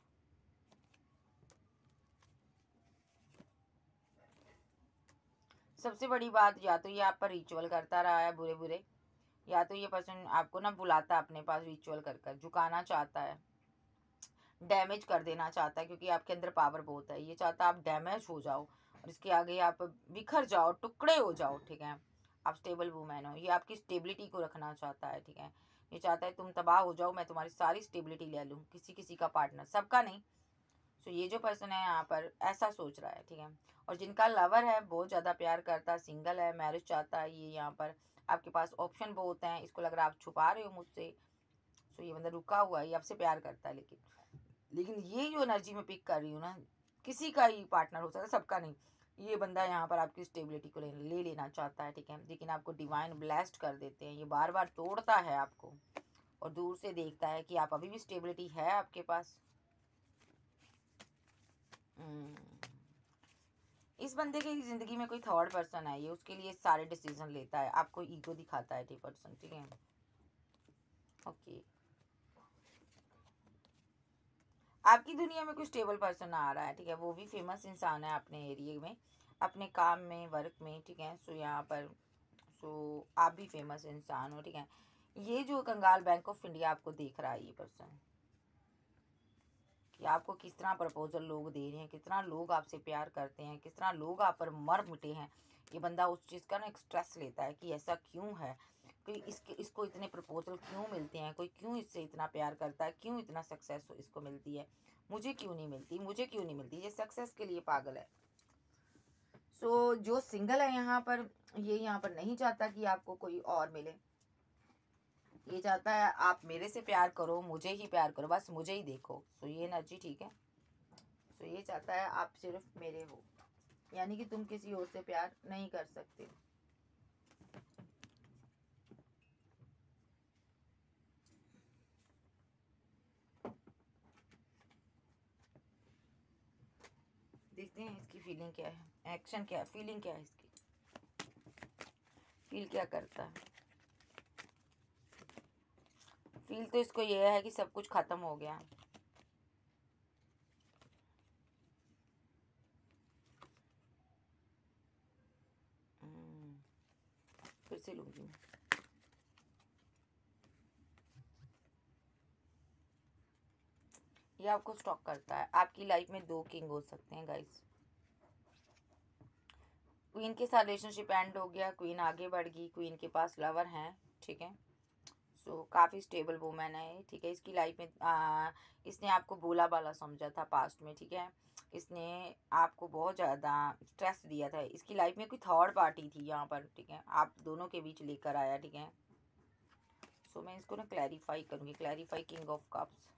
सबसे बड़ी बात, या तो ये आप पर रिचुअल करता रहा है बुरे बुरे, या तो ये पर्सन आपको ना बुलाता है अपने पास रिचुअल कर कर, झुकाना चाहता है, डैमेज कर देना चाहता है, क्योंकि आपके अंदर पावर बहुत है। ये चाहता है आप डैमेज हो जाओ और इसके आगे आप बिखर जाओ, टुकड़े हो जाओ। ठीक है, आप स्टेबल वूमेन हो, ये आपकी स्टेबिलिटी को रखना चाहता है। ठीक है, ये चाहता है तुम तबाह हो जाओ, मैं तुम्हारी सारी स्टेबिलिटी ले लूँ, किसी किसी का पार्टनर, सबका नहीं। सो ये जो पर्सन है यहाँ पर ऐसा सोच रहा है। ठीक है, और जिनका लवर है, बहुत ज़्यादा प्यार करता है, सिंगल है, मैरिज चाहता है, ये यहाँ पर आपके पास ऑप्शन बहुत हैं, इसको लग रहा है आप छुपा रहे हो मुझसे। सो ये बंदा रुका हुआ है, ये आपसे प्यार करता है, लेकिन ये जो एनर्जी में पिक कर रही हूँ ना, किसी का ही पार्टनर हो सकता है, सबका नहीं। ये बंदा यहाँ पर आपकी स्टेबिलिटी को ले लेना चाहता है। ठीक है, लेकिन आपको डिवाइन ब्लेस्ड कर देते हैं, ये बार बार तोड़ता है आपको और दूर से देखता है कि आप अभी भी स्टेबिलिटी है आपके पास। इस बंदे की ज़िंदगी में कोई थर्ड पर्सन है, ये उसके लिए सारे डिसीजन लेता है, आपको ईगो दिखाता है ये पर्सन। ठीक है, ओके, आपकी दुनिया में कोई स्टेबल पर्सन आ रहा है। ठीक है, वो भी फेमस इंसान है अपने एरिया में, अपने काम में, वर्क में। ठीक है, सो यहाँ पर आप भी फेमस इंसान हो। ठीक है, ये जो कंगाल बैंक ऑफ इंडिया आपको देख रहा है ये पर्सन, कि आपको किस तरह प्रपोजल लोग दे रहे हैं, किस तरह लोग आपसे प्यार करते हैं, किस तरह लोग आप पर मर मिटे हैं। ये बंदा उस चीज़ का ना एक स्ट्रेस लेता है कि ऐसा क्यों है, कि इसको इतने प्रपोजल क्यों मिलते हैं, कोई क्यों इससे इतना प्यार करता है, क्यों इतना सक्सेस इसको मिलती है, मुझे क्यों नहीं मिलती, मुझे क्यों नहीं मिलती। ये सक्सेस के लिए पागल है। सो जो सिंगल है यहाँ पर, ये यहाँ पर नहीं चाहता कि आपको कोई और मिले, ये चाहता है आप मेरे से प्यार करो, मुझे ही प्यार करो, बस मुझे ही देखो। सो ये एनर्जी ठीक है। सो ये चाहता है आप सिर्फ मेरे हो, यानी कि तुम किसी और से प्यार नहीं कर सकते। देखते हैं इसकी फीलिंग क्या है, एक्शन क्या है, फीलिंग क्या है इसकी, फील क्या करता है। फील तो इसको ये है कि सब कुछ खत्म हो गया। फिर से लूंगी मैं। ये आपको स्टॉक करता है। आपकी लाइफ में दो किंग हो सकते हैं गाइस। क्वीन के साथ रिलेशनशिप एंड हो गया, क्वीन आगे बढ़ गई, क्वीन के पास लवर हैं। ठीक है, सो काफ़ी स्टेबल वूमेन है। ठीक है, इसकी लाइफ में इसने आपको भोला भाला समझा था पास्ट में। ठीक है, इसने आपको बहुत ज़्यादा स्ट्रेस दिया था। इसकी लाइफ में कोई थर्ड पार्टी थी यहाँ पर। ठीक है, आप दोनों के बीच लेकर आया। ठीक है, सो मैं इसको ना क्लैरिफाई करूँगी। Clarify king of cups.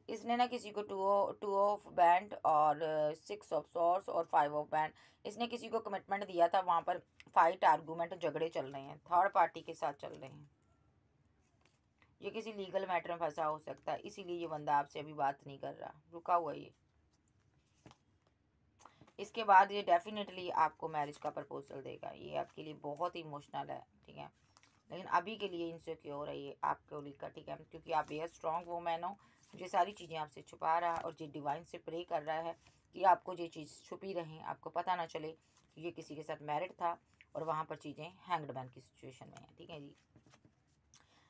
इसने ना किसी को टू ऑफ बैंड और 6 ऑफ सॉर्ड्स और 5 ऑफ बैंड, इसने किसी को कमिटमेंट दिया था। वहाँ पर फाइट, आर्गूमेंट, झगड़े चल रहे हैं, थर्ड पार्टी के साथ चल रहे हैं। ये किसी लीगल मैटर में फंसा हो सकता है, इसीलिए ये बंदा आपसे अभी बात नहीं कर रहा, रुका हुआ ये। इसके बाद ये डेफिनेटली आपको मैरिज का प्रपोजल देगा। ये आपके लिए बहुत इमोशनल है। ठीक है, लेकिन अभी के लिए इनसिक्योर है ये आपको लेकर। ठीक है, क्योंकि आप बेहद स्ट्रॉन्ग वूमेन हो। ये सारी चीज़ें आपसे छुपा रहा है और ये डिवाइन से प्रे कर रहा है कि आपको ये चीज़ छुपी रहें, आपको पता ना चले कि ये किसी के साथ मैरिड था और वहाँ पर चीज़ें हैंग्ड मैन की सिचुएशन में है। ठीक है जी,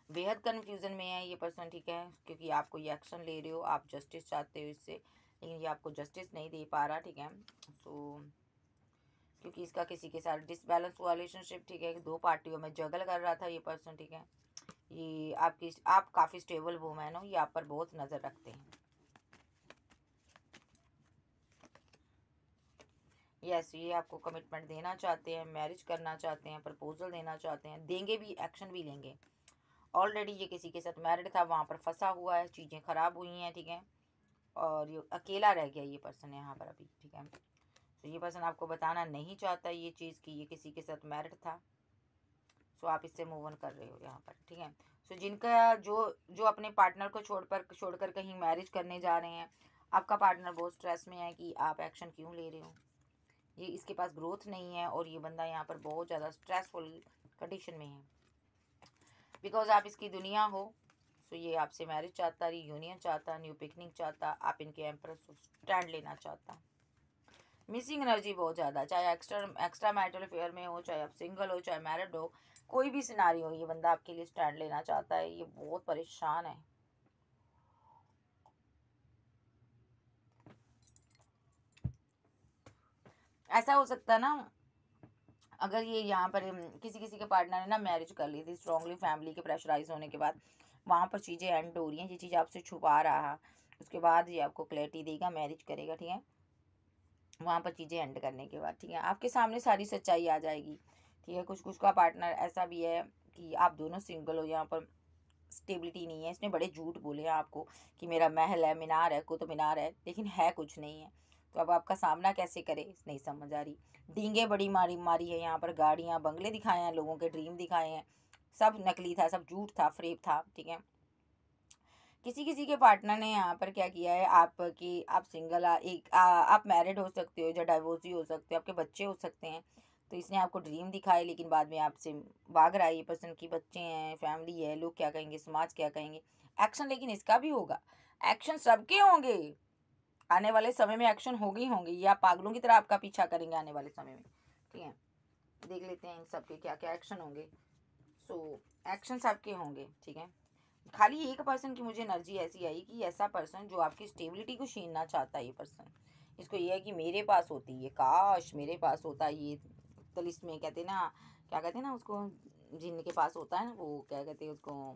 बेहद कन्फ्यूज़न में है ये पर्सन। ठीक है, क्योंकि आप कोई एक्शन ले रहे हो, आप जस्टिस चाहते हो इससे, लेकिन ये आपको जस्टिस नहीं दे पा रहा। ठीक है, सो क्योंकि इसका किसी के साथ डिसबैलेंस हुआ रिलेशनशिप। ठीक है, दो पार्टियों में जगल कर रहा था ये पर्सन। ठीक है, ये आप काफ़ी स्टेबल वूमेन हो, ये आप पर बहुत नज़र रखते हैं। यस, ये आपको कमिटमेंट देना चाहते हैं, मैरिज करना चाहते हैं, प्रपोजल देना चाहते हैं, देंगे भी, एक्शन भी लेंगे। ऑलरेडी ये किसी के साथ मैरिड था, वहाँ पर फंसा हुआ है, चीज़ें ख़राब हुई हैं, ठीक है, और ये अकेला रह गया ये पर्सन यहाँ पर अभी, ठीक है। तो ये पर्सन आपको बताना नहीं चाहता ये चीज़ कि ये किसी के साथ मैरिड था। सो आप इससे मूव ऑन कर रहे हो यहाँ पर, ठीक है। सो जिनका जो अपने पार्टनर को छोड़कर कहीं मैरिज करने जा रहे हैं, आपका पार्टनर बहुत स्ट्रेस में है कि आप एक्शन क्यों ले रहे हो। ये इसके पास ग्रोथ नहीं है और ये बंदा यहाँ पर बहुत ज़्यादा स्ट्रेसफुल कंडीशन में है, बिकॉज आप इसकी दुनिया हो। सो ये आपसे मैरिज चाहता, रीयूनियन चाहता, न्यू पिकनिक चाहता, आप इनके एम्प्रेस स्टैंड लेना चाहता। मिसिंग एनर्जी बहुत ज़्यादा, चाहे एक्स्ट्रा मैरिटल अफेयर में हो, चाहे आप सिंगल हो, चाहे मैरिड हो, कोई भी सिनारी हो, ये बंदा आपके लिए स्टैंड लेना चाहता है। ये बहुत परेशान है। ऐसा हो सकता है ना, अगर ये यहाँ पर किसी के पार्टनर ने ना मैरिज कर ली थी स्ट्रांगली, फैमिली के प्रेशराइज होने के बाद वहाँ पर चीज़ें एंड हो रही हैं, ये चीज़ आपसे छुपा रहा, उसके बाद ये आपको क्लैरिटी देगा, मैरिज करेगा, ठीक है। वहाँ पर चीज़ें एंड करने के बाद, ठीक है, आपके सामने सारी सच्चाई आ जाएगी, ठीक है। कुछ का पार्टनर ऐसा भी है कि आप दोनों सिंगल हो, यहाँ पर स्टेबिलिटी नहीं है। इसने बड़े झूठ बोले हैं आपको कि मेरा महल है, मीनार है, कुतुब मीनार है, लेकिन है कुछ नहीं है। तो अब आपका सामना कैसे करे, नहीं समझ आ रही। डींगे बड़ी मारी है यहाँ पर, गाड़ियाँ बंगले दिखाए हैं, लोगों के ड्रीम दिखाए हैं, सब नकली था, सब झूठ था, फ्रेब था, ठीक है। किसी के पार्टनर ने यहाँ पर क्या किया है, आप सिंगल आप मैरिड हो सकते हो या डाइवोर्स हो सकते हो, आपके बच्चे हो सकते हैं। तो इसने आपको ड्रीम दिखाए, लेकिन बाद में आपसे भाग रहा है। ये पर्सन की बच्चे हैं, फैमिली है, लोग क्या कहेंगे, समाज क्या कहेंगे। एक्शन लेकिन इसका भी होगा, एक्शन सबके होंगे आने वाले समय में, एक्शन होंगे ये आप पागलों की तरह आपका पीछा करेंगे आने वाले समय में, ठीक है। देख लेते हैं इन सबके क्या क्या एक्शन होंगे। सो एक्शन सबके होंगे, ठीक है। खाली एक पर्सन की मुझे एनर्जी ऐसी आई कि ऐसा पर्सन जो आपकी स्टेबिलिटी को छीनना चाहता है। ये पर्सन, इसको ये है कि मेरे पास होती है, काश मेरे पास होता ये तलिस में, कहते ना, क्या कहते हैं ना उसको, जिनके पास होता है ना, वो क्या कहते हैं उसको,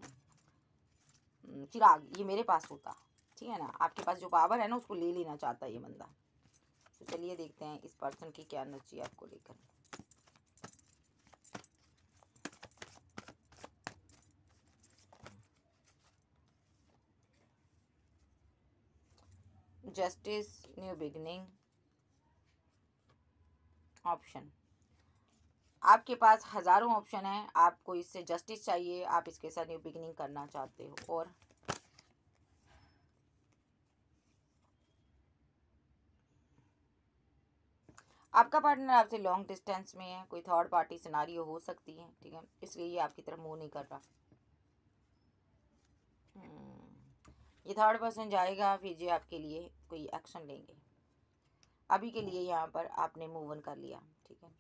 चिराग, ये मेरे पास होता, ठीक है ना। आपके पास जो पावर है ना, उसको ले लेना चाहता है ये बंदा। तो चलिए देखते हैं इस पर्सन की क्या एनर्जी आपको लेकर। Justice, new beginning, option. आपके पास हज़ारों ऑप्शन है, आपको इससे जस्टिस चाहिए, आप इसके साथ न्यू बिगिनिंग करना चाहते हो। और आपका पार्टनर आपसे लॉन्ग डिस्टेंस में है, कोई थर्ड पार्टी सिनारियो हो सकती है, ठीक है, इसलिए ये आपकी तरफ मूव नहीं कर रहा। ये थर्ड पर्सन जाएगा, फिर ये आपके लिए कोई एक्शन लेंगे। अभी के लिए यहाँ पर आपने मूव ऑन कर लिया, ठीक है।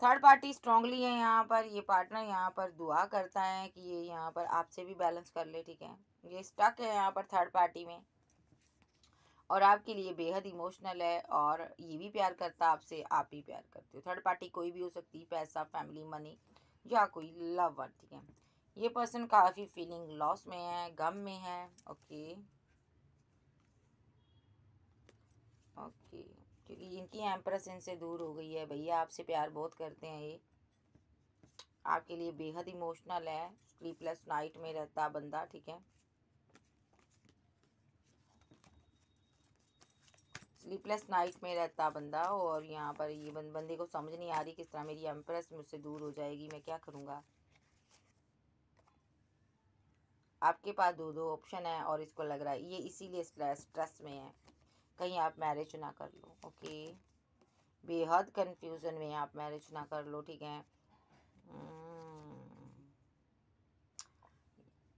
थर्ड पार्टी स्ट्रांगली है यहाँ पर। ये पार्टनर यहाँ पर दुआ करता है कि ये यहाँ पर आपसे भी बैलेंस कर ले, ठीक है। ये स्टक है यहाँ पर थर्ड पार्टी में और आपके लिए बेहद इमोशनल है, और ये भी प्यार करता है आपसे, आप भी प्यार करते हो। थर्ड पार्टी कोई भी हो सकती है, पैसा, फैमिली, मनी या कोई लव वन, ठीक है। ये पर्सन काफ़ी फीलिंग लॉस में है, गम में है, ओके ओके, क्योंकि इनकी एम्प्रेस इनसे दूर हो गई है। भैया आपसे प्यार बहुत करते हैं, ये आपके लिए बेहद इमोशनल है, स्लीपलेस नाइट में रहता बंदा, ठीक है। स्लीपलेस नाइट में रहता बंदा, और यहाँ पर ये बंदे को समझ नहीं आ रही किस तरह मेरी एम्प्रेस मुझसे दूर हो जाएगी, मैं क्या करूँगा। आपके पास दो ऑप्शन है और इसको लग रहा है ये इसीलिए स्ट्रेस में है, कहीं आप मैरिज ना कर लो, ओके। बेहद कंफ्यूजन में आप मैरिज ना कर लो, ठीक है।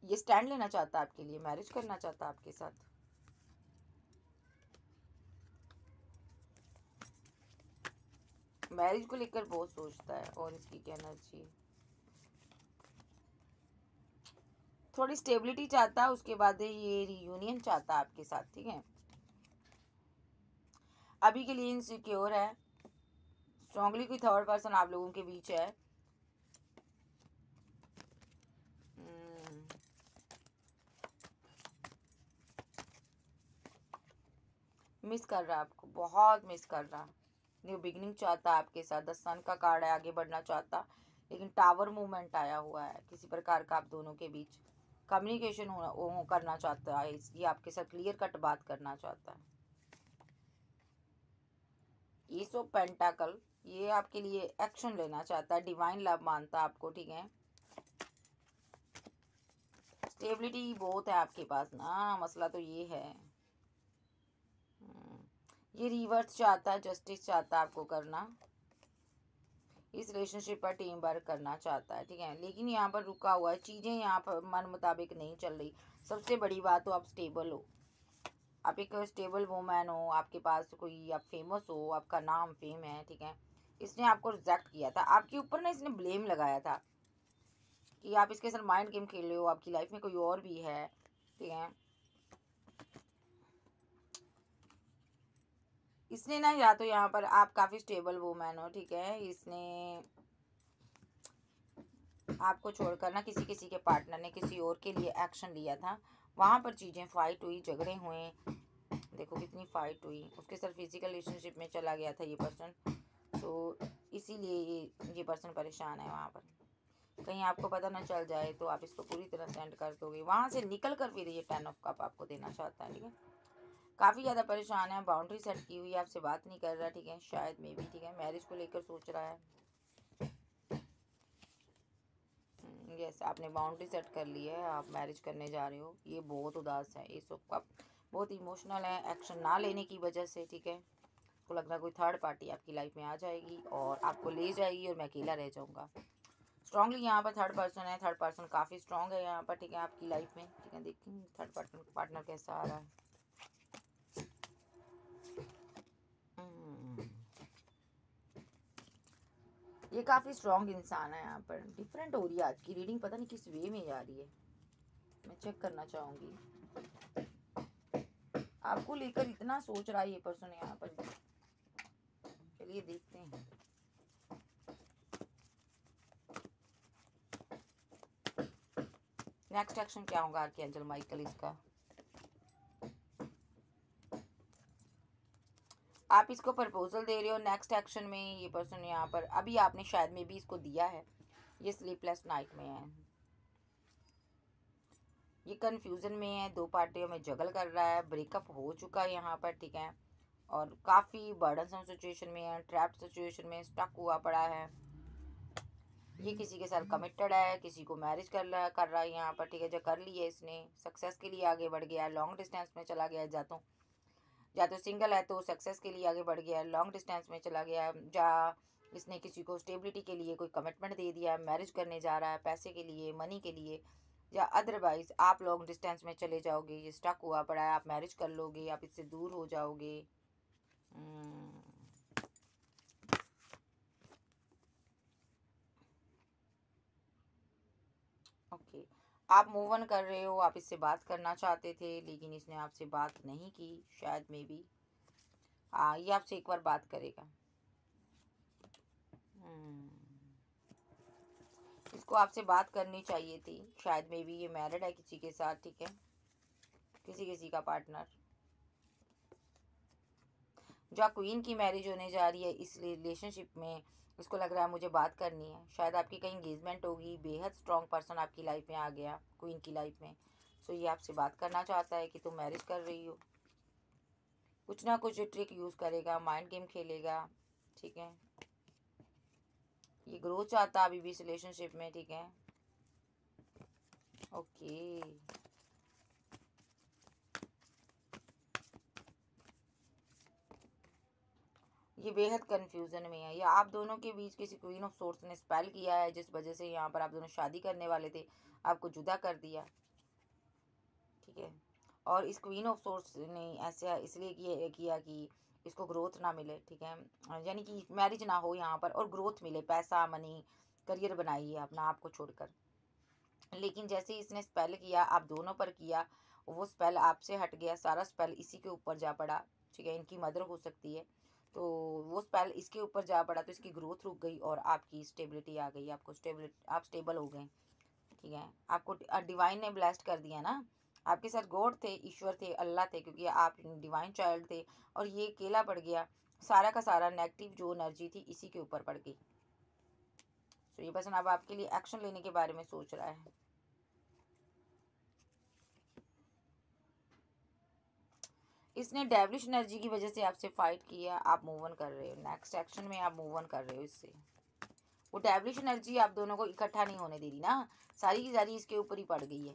ये स्टैंड लेना चाहता है आपके लिए, मैरिज करना चाहता है आपके साथ। मैरिज को लेकर बहुत सोचता है, और इसकी क्या एनर्जी, थोड़ी स्टेबिलिटी चाहता है, उसके बाद ये रियूनियन चाहता है आपके साथ, ठीक है। अभी के लिए इनसिक्योर है, स्ट्रांगली कोई थर्ड पर्सन आप लोगों के बीच है। मिस कर रहा है आपको, बहुत मिस कर रहा। न्यू बिगिनिंग चाहता है आपके साथ। 10 सन का कार्ड है, आगे बढ़ना चाहता, लेकिन टावर मूवमेंट आया हुआ है। किसी प्रकार का आप दोनों के बीच कम्युनिकेशन करना चाहता है, ये आपके साथ क्लियर कट बात करना चाहता है। ईस ऑफ पेंटाकल, ये आपके लिए एक्शन लेना चाहता है, डिवाइन लव मानता है आपको, ठीक है। स्टेबिलिटी बहुत है आपके पास ना, मसला तो ये है। ये रिवर्स चाहता है, जस्टिस चाहता है आपको करना, इस रिलेशनशिप पर टीम वर्क करना चाहता है, ठीक है। लेकिन यहाँ पर रुका हुआ है, चीज़ें यहाँ पर मन मुताबिक नहीं चल रही। सबसे बड़ी बात तो आप स्टेबल हो, आप एक स्टेबल वूमेन हो, आपके पास कोई, आप फेमस हो, आपका नाम फेम है, ठीक है। इसने आपको रिजेक्ट किया था, आपके ऊपर ना इसने ब्लेम लगाया था कि आप इसके साथ माइंड गेम खेल रहे हो, आपकी लाइफ में कोई और भी है, ठीक है। इसने ना, या तो यहाँ पर आप काफ़ी स्टेबल वूमेन हो, ठीक है, इसने आपको छोड़कर ना किसी के पार्टनर ने किसी और के लिए एक्शन लिया था, वहाँ पर चीज़ें फाइट हुई, झगड़े हुए, देखो कितनी फाइट हुई, उसके साथ फिजिकल रिलेशनशिप में चला गया था ये पर्सन, तो इसीलिए ये पर्सन परेशान है। वहाँ पर कहीं आपको पता ना चल जाए तो आप इसको पूरी तरह सेंड कर दोगे, वहाँ से निकल कर फिर ये 10 ऑफ कप आपको देना चाहता है, ठीक है। काफ़ी ज़्यादा परेशान है, बाउंड्री सेट की हुई है, आपसे बात नहीं कर रहा, ठीक है, शायद मे भी, ठीक है, मैरिज को लेकर सोच रहा है। यस, आपने बाउंड्री सेट कर ली है, आप मैरिज करने जा रहे हो। ये बहुत उदास है, ये सब का बहुत इमोशनल है, एक्शन ना लेने की वजह से, ठीक है। उसको लग रहा है कोई थर्ड पार्टी आपकी लाइफ में आ जाएगी और आपको ले जाएगी और मैं अकेला रह जाऊँगा। स्ट्रांगली यहाँ पर थर्ड पर्सन है, थर्ड पर्सन काफ़ी स्ट्रांग है यहाँ पर, ठीक है, आपकी लाइफ में, ठीक है। देखिए थर्ड पार्टनर कैसा आ रहा है। ये काफ़ी स्ट्रॉन्ग इंसान है यहाँ पर। डिफरेंट हो रही है आज की रीडिंग, पता नहीं किस वे में जा रही है, मैं चेक करना चाहूँगी। आपको लेकर इतना सोच रहा है ये पर्सन यहाँ पर, चलिए देखते हैं। नेक्स्ट एक्शन क्या होगा आर्कएंजल माइकल इसका। आप इसको प्रपोजल दे रहे हो, नेक्स्ट एक्शन में ये पर्सन यहाँ पर, अभी आपने शायद में भी इसको दिया है, ये स्लीपलेस नाइट में है, ये कंफ्यूजन में है, दो पार्टियों में जगल कर रहा है, ब्रेकअप हो चुका है यहाँ पर, ठीक है, और काफ़ी बर्डनसम सिचुएशन में है, ट्रैप्ड सिचुएशन में स्टक हुआ पड़ा है। ये किसी के साथ कमिटेड है, किसी को मैरिज कर रहा है यहाँ पर, ठीक है, जो कर ली है इसने, सक्सेस के लिए आगे बढ़ गया, लॉन्ग डिस्टेंस में चला गया, या तो सिंगल है तो सक्सेस के लिए आगे बढ़ गया, लॉन्ग डिस्टेंस में चला गया, या इसने किसी को स्टेबिलिटी के लिए कोई कमिटमेंट दे दिया, मैरिज करने जा रहा है पैसे के लिए, मनी के लिए, या अदरवाइज आप लॉन्ग डिस्टेंस में चले जाओगे, ये स्टक हुआ पड़ा है, आप मैरिज कर लोगे, आप इससे दूर हो जाओगे। ओके, आप मूव ऑन कर रहे हो, आप इससे बात करना चाहते थे लेकिन इसने आपसे बात नहीं की, शायद मे बी ये आपसे एक बार बात करेगा। इसको आपसे बात करनी चाहिए थी, शायद मे बी ये मैरिड है किसी के साथ, ठीक है, किसी का पार्टनर। जो क्वीन की मैरिज होने जा रही है इस रिलेशनशिप में, इसको लग रहा है मुझे बात करनी है, शायद आपकी कहीं एंगेजमेंट होगी, बेहद स्ट्रॉन्ग पर्सन आपकी लाइफ में आ गया क्वीन की लाइफ में, सो ये आपसे बात करना चाहता है कि तुम मैरिज कर रही हो, कुछ ना कुछ ट्रिक यूज़ करेगा, माइंड गेम खेलेगा, ठीक है। ये ग्रोथ चाहता है अभी भी इस रिलेशनशिप में, ठीक है, ओके। ये बेहद कंफ्यूजन में है, या आप दोनों के बीच किसी क्वीन ऑफ सोर्स ने स्पेल किया है, जिस वजह से यहाँ पर आप दोनों शादी करने वाले थे, आपको जुदा कर दिया, ठीक है। और इस क्वीन ऑफ सोर्स ने ऐसा इसलिए किया कि इसको ग्रोथ ना मिले, ठीक है, यानी कि मैरिज ना हो यहाँ पर और ग्रोथ मिले, पैसा मनी करियर बनाइए अपना आपको छोड़कर। लेकिन जैसे ही इसने स्पेल किया आप दोनों पर किया, वो स्पेल आपसे हट गया, सारा स्पेल इसी के ऊपर जा पड़ा, ठीक है, इनकी मदर हो सकती है, तो वो स्पेल इसके ऊपर जा पड़ा, तो इसकी ग्रोथ रुक गई और आपकी स्टेबिलिटी आ गई, आपको स्टेबिलिटी, आप स्टेबल हो गए, ठीक है। आपको डिवाइन ने ब्लेस्ड कर दिया ना, आपके साथ गॉड थे, ईश्वर थे, अल्लाह थे, क्योंकि आप डिवाइन चाइल्ड थे और ये अकेला पड़ गया। सारा का सारा नेगेटिव जो एनर्जी थी इसी के ऊपर पड़ गई। तो ये पर्सन अब आपके लिए एक्शन लेने के बारे में सोच रहा है। इसने डेविलिश एनर्जी की वजह से आपसे फाइट किया, आप मूव ऑन कर रहे हो। नेक्स्ट एक्शन में आप मूव ऑन कर रहे हो इससे। वो डेविलिश एनर्जी आप दोनों को इकट्ठा नहीं होने दे रही ना, सारी की सारी इसके ऊपर ही पड़ गई है।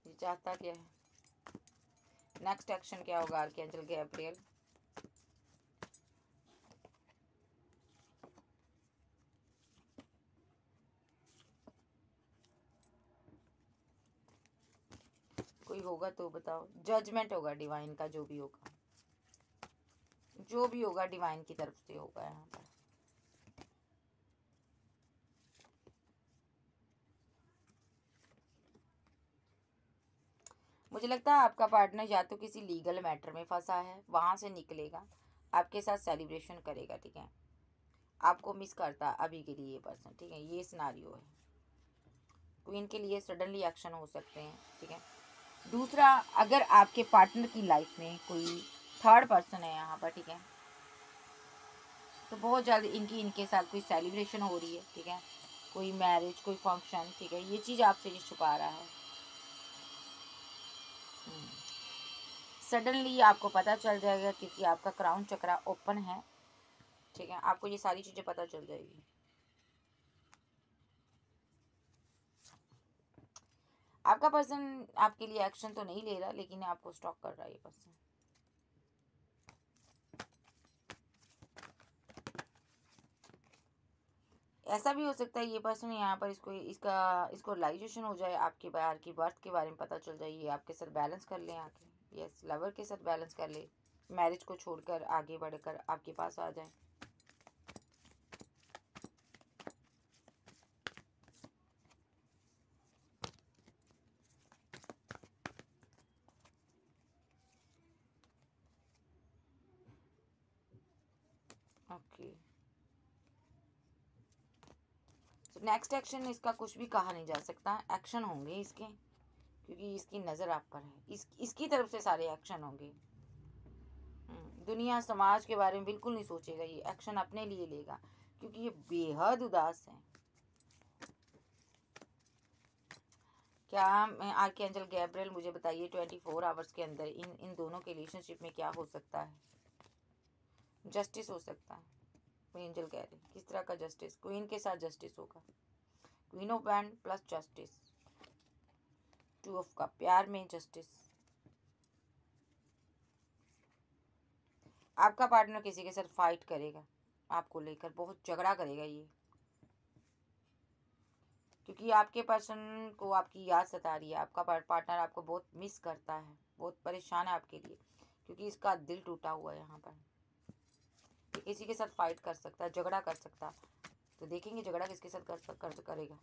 ये चाहता क्या है? नेक्स्ट एक्शन क्या होगा आर्कएंजल गैब्रियल? कोई होगा तो बताओ। जजमेंट होगा डिवाइन का, जो भी होगा, जो भी होगा डिवाइन की तरफ से होगा यहाँ पर। मुझे लगता है आपका पार्टनर या तो किसी लीगल मैटर में फंसा है, वहां से निकलेगा, आपके साथ सेलिब्रेशन करेगा, ठीक है। आपको मिस करता अभी के लिए ये पर्सन, ठीक है। ये सिनारियो है। क्वीन के लिए सडनली एक्शन हो सकते हैं, ठीक है। दूसरा, अगर आपके पार्टनर की लाइफ में कोई थर्ड पर्सन है यहाँ पर, ठीक है, तो बहुत जल्द इनके साथ कोई सेलिब्रेशन हो रही है, ठीक है। कोई मैरिज, कोई फंक्शन, ठीक है। ये चीज़ आपसे ये छुपा रहा है। सडनली आपको पता चल जाएगा, क्योंकि आपका क्राउन चक्रा ओपन है, ठीक है। आपको ये सारी चीज़ें पता चल जाएगी। आपका पर्सन आपके लिए एक्शन तो नहीं ले रहा, लेकिन आपको स्टॉक कर रहा है ये पर्सन। ऐसा भी हो सकता है ये पर्सन यहाँ पर इसको रियलाइजेशन हो जाए, आपके बाहर की बर्थ के बारे में पता चल जाए, ये आपके साथ बैलेंस कर ले आके, यस, लवर के साथ बैलेंस कर ले, मैरिज को छोड़कर आगे बढ़कर आपके पास आ जाए। ओके, नेक्स्ट एक्शन इसका कुछ भी कहा नहीं जा सकता। एक्शन होंगे इसके, क्योंकि इसकी नज़र आप पर है। इसकी तरफ से सारे एक्शन होंगे। दुनिया समाज के बारे में बिल्कुल नहीं सोचेगा, ये एक्शन अपने लिए लेगा, क्योंकि ये बेहद उदास है। क्या आर्कएंजल गैब्रियल मुझे बताइए 24 आवर्स के अंदर इन दोनों के रिलेशनशिप में क्या हो सकता है? जस्टिस हो सकता है। एंजल कह रहे किस तरह का जस्टिस? क्वीन के साथ जस्टिस होगा। Queen of band plus justice, 2 of cup, प्यार में जस्टिस। आपका पार्टनर किसी के साथ फाइट करेगा, आपको लेकर बहुत झगड़ा करेगा ये, क्योंकि आपके पर्सन को आपकी याद सता रही है। आपका पार्टनर आपको बहुत मिस करता है, बहुत परेशान है आपके लिए, क्योंकि इसका दिल टूटा हुआ है यहाँ पर। ये किसी के साथ फाइट कर सकता है, झगड़ा कर सकता है। तो देखेंगे झगड़ा किसके साथ करेगा।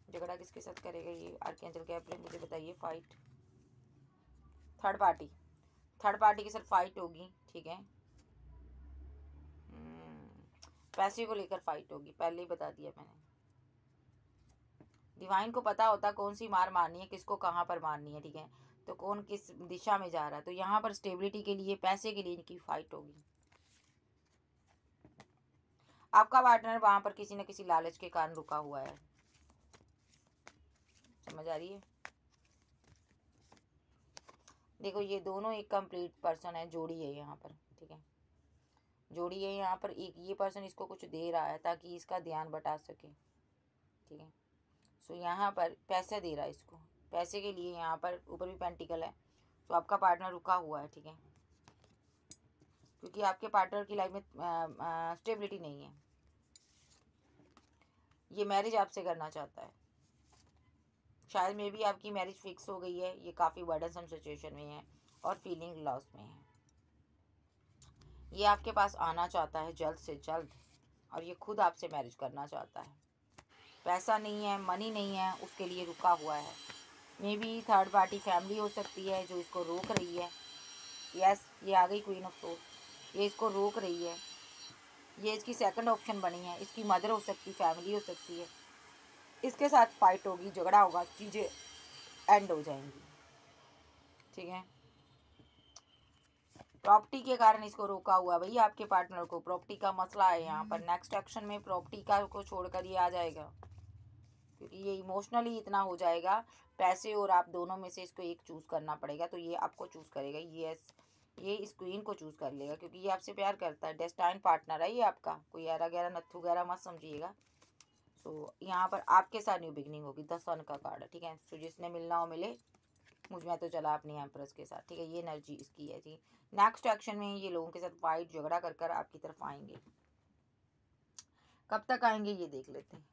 झगड़ा किसके साथ करेगा ये आर्कएंजल गैब्रियल मुझे बताइए। फाइट थर्ड पार्टी के साथ फाइट होगी, ठीक है। पैसे को लेकर फाइट होगी, पहले ही बता दिया मैंने। डिवाइन को पता होता कौन सी मार मारनी है, किसको कहाँ पर मारनी है, ठीक है। तो कौन किस दिशा में जा रहा है। तो यहाँ पर स्टेबिलिटी के लिए, पैसे के लिए इनकी फाइट होगी। आपका पार्टनर वहां पर किसी न किसी लालच के कारण रुका हुआ है, समझ आ रही है? देखो ये दोनों एक कंप्लीट पर्सन है, जोड़ी है यहाँ पर, ठीक है। जोड़ी है यहाँ पर। एक ये पर्सन इसको कुछ दे रहा है ताकि इसका ध्यान बटा सके, ठीक है। सो यहाँ पर पैसा दे रहा है इसको, पैसे के लिए। यहाँ पर ऊपर भी पेंटिकल है। तो आपका पार्टनर रुका हुआ है, ठीक है, क्योंकि आपके पार्टनर की लाइफ में स्टेबिलिटी नहीं है। ये मैरिज आपसे करना चाहता है, शायद मे भी आपकी मैरिज फिक्स हो गई है। ये काफ़ी बर्डनसम सिचुएशन में है और फीलिंग लॉस में है। ये आपके पास आना चाहता है जल्द से जल्द, और ये खुद आपसे मैरिज करना चाहता है। पैसा नहीं है, मनी नहीं है, उसके लिए रुका हुआ है। May be third party family हो सकती है जो इसको रोक रही है। यस, ये आ गई क्वीन ऑफ सोर्स। ये इसको रोक रही है, ये इसकी सेकंड ऑप्शन बनी है। इसकी मदर हो सकती, फैमिली हो सकती है। इसके साथ फाइट होगी, झगड़ा होगा, चीज़ें एंड हो जाएंगी। ठीक है, प्रॉपर्टी के कारण इसको रोका हुआ भाई, आपके पार्टनर को प्रॉपर्टी का मसला है यहाँ पर। नेक्स्ट एक्शन में प्रॉपर्टी का को छोड़कर ये आ जाएगा, क्योंकि ये इमोशनली इतना हो जाएगा। पैसे और आप दोनों में से इसको एक चूज करना पड़ेगा, तो ये आपको चूज करेगा। ये इस क्वीन को चूज कर लेगा, क्योंकि ये आपसे प्यार करता है। डेस्टाइन पार्टनर है ये आपका, कोई ऐरा गहरा नत्थु गहरा मत समझिएगा। सो यहाँ पर आपके साथ न्यू बिगनिंग होगी। 10 सन का कार्ड है, ठीक है। सो जिसने मिलना हो मिले, मुझ में तो चला अपनी एम्प्रेस के साथ, ठीक है। ये एनर्जी इसकी है जी। नेक्स्ट एक्शन में ये लोगों के साथ फाइट झगड़ा कर कर आपकी तरफ आएंगे। कब तक आएंगे ये देख लेते हैं,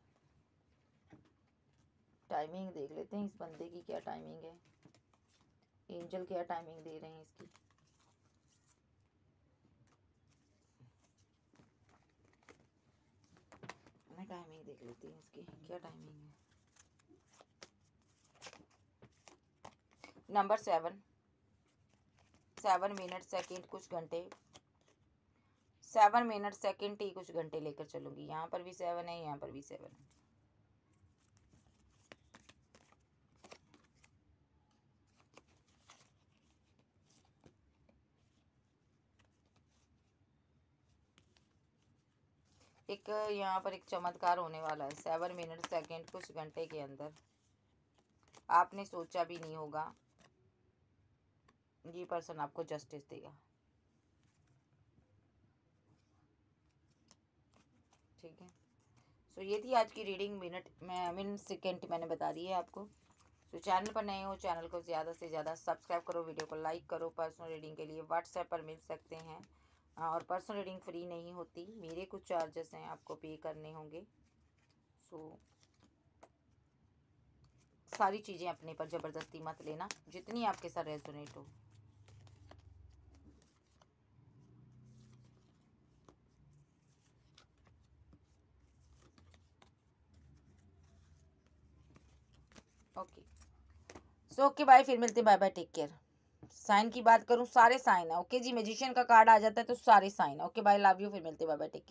टाइमिंग देख लेते हैं इस बंदे की क्या टाइमिंग है। एंजल क्या टाइमिंग दे रहे हैं इसकी। मैं टाइमिंग देख लेती हूँ इसकी क्या टाइमिंग है। नंबर 7 मिनट सेकंड कुछ घंटे, 7 मिनट सेकंड ही कुछ घंटे लेकर चलूंगी। यहाँ पर भी 7 है, यहाँ पर भी 7। एक यहाँ पर एक चमत्कार होने वाला है। 7 मिनट सेकंड कुछ घंटे के अंदर आपने सोचा भी नहीं होगा, ये पर्सन आपको जस्टिस देगा। ठीक है, सो ये थी आज की रीडिंग। मिनट सेकेंड मैंने बता दी है आपको। सो चैनल पर नए हो, चैनल को ज़्यादा से ज़्यादा सब्सक्राइब करो, वीडियो को लाइक करो। पर्सनल रीडिंग के लिए व्हाट्सएप पर मिल सकते हैं, और पर्सनल रीडिंग फ्री नहीं होती, मेरे कुछ चार्जेस हैं, आपको पे करने होंगे। सो सारी चीज़ें अपने पर ज़बरदस्ती मत लेना, जितनी आपके साथ रेजोनेट हो। ओके, सो ओके बाय, फिर मिलते हैं। Bye bye, take care. Sign की बात करूं, सारे साइन है। ओके जी, मैजिशियन का कार्ड आ जाता है तो सारे साइन है। ओके बाय, लव यू, फिर मिलते हैं। Bye bye, take care.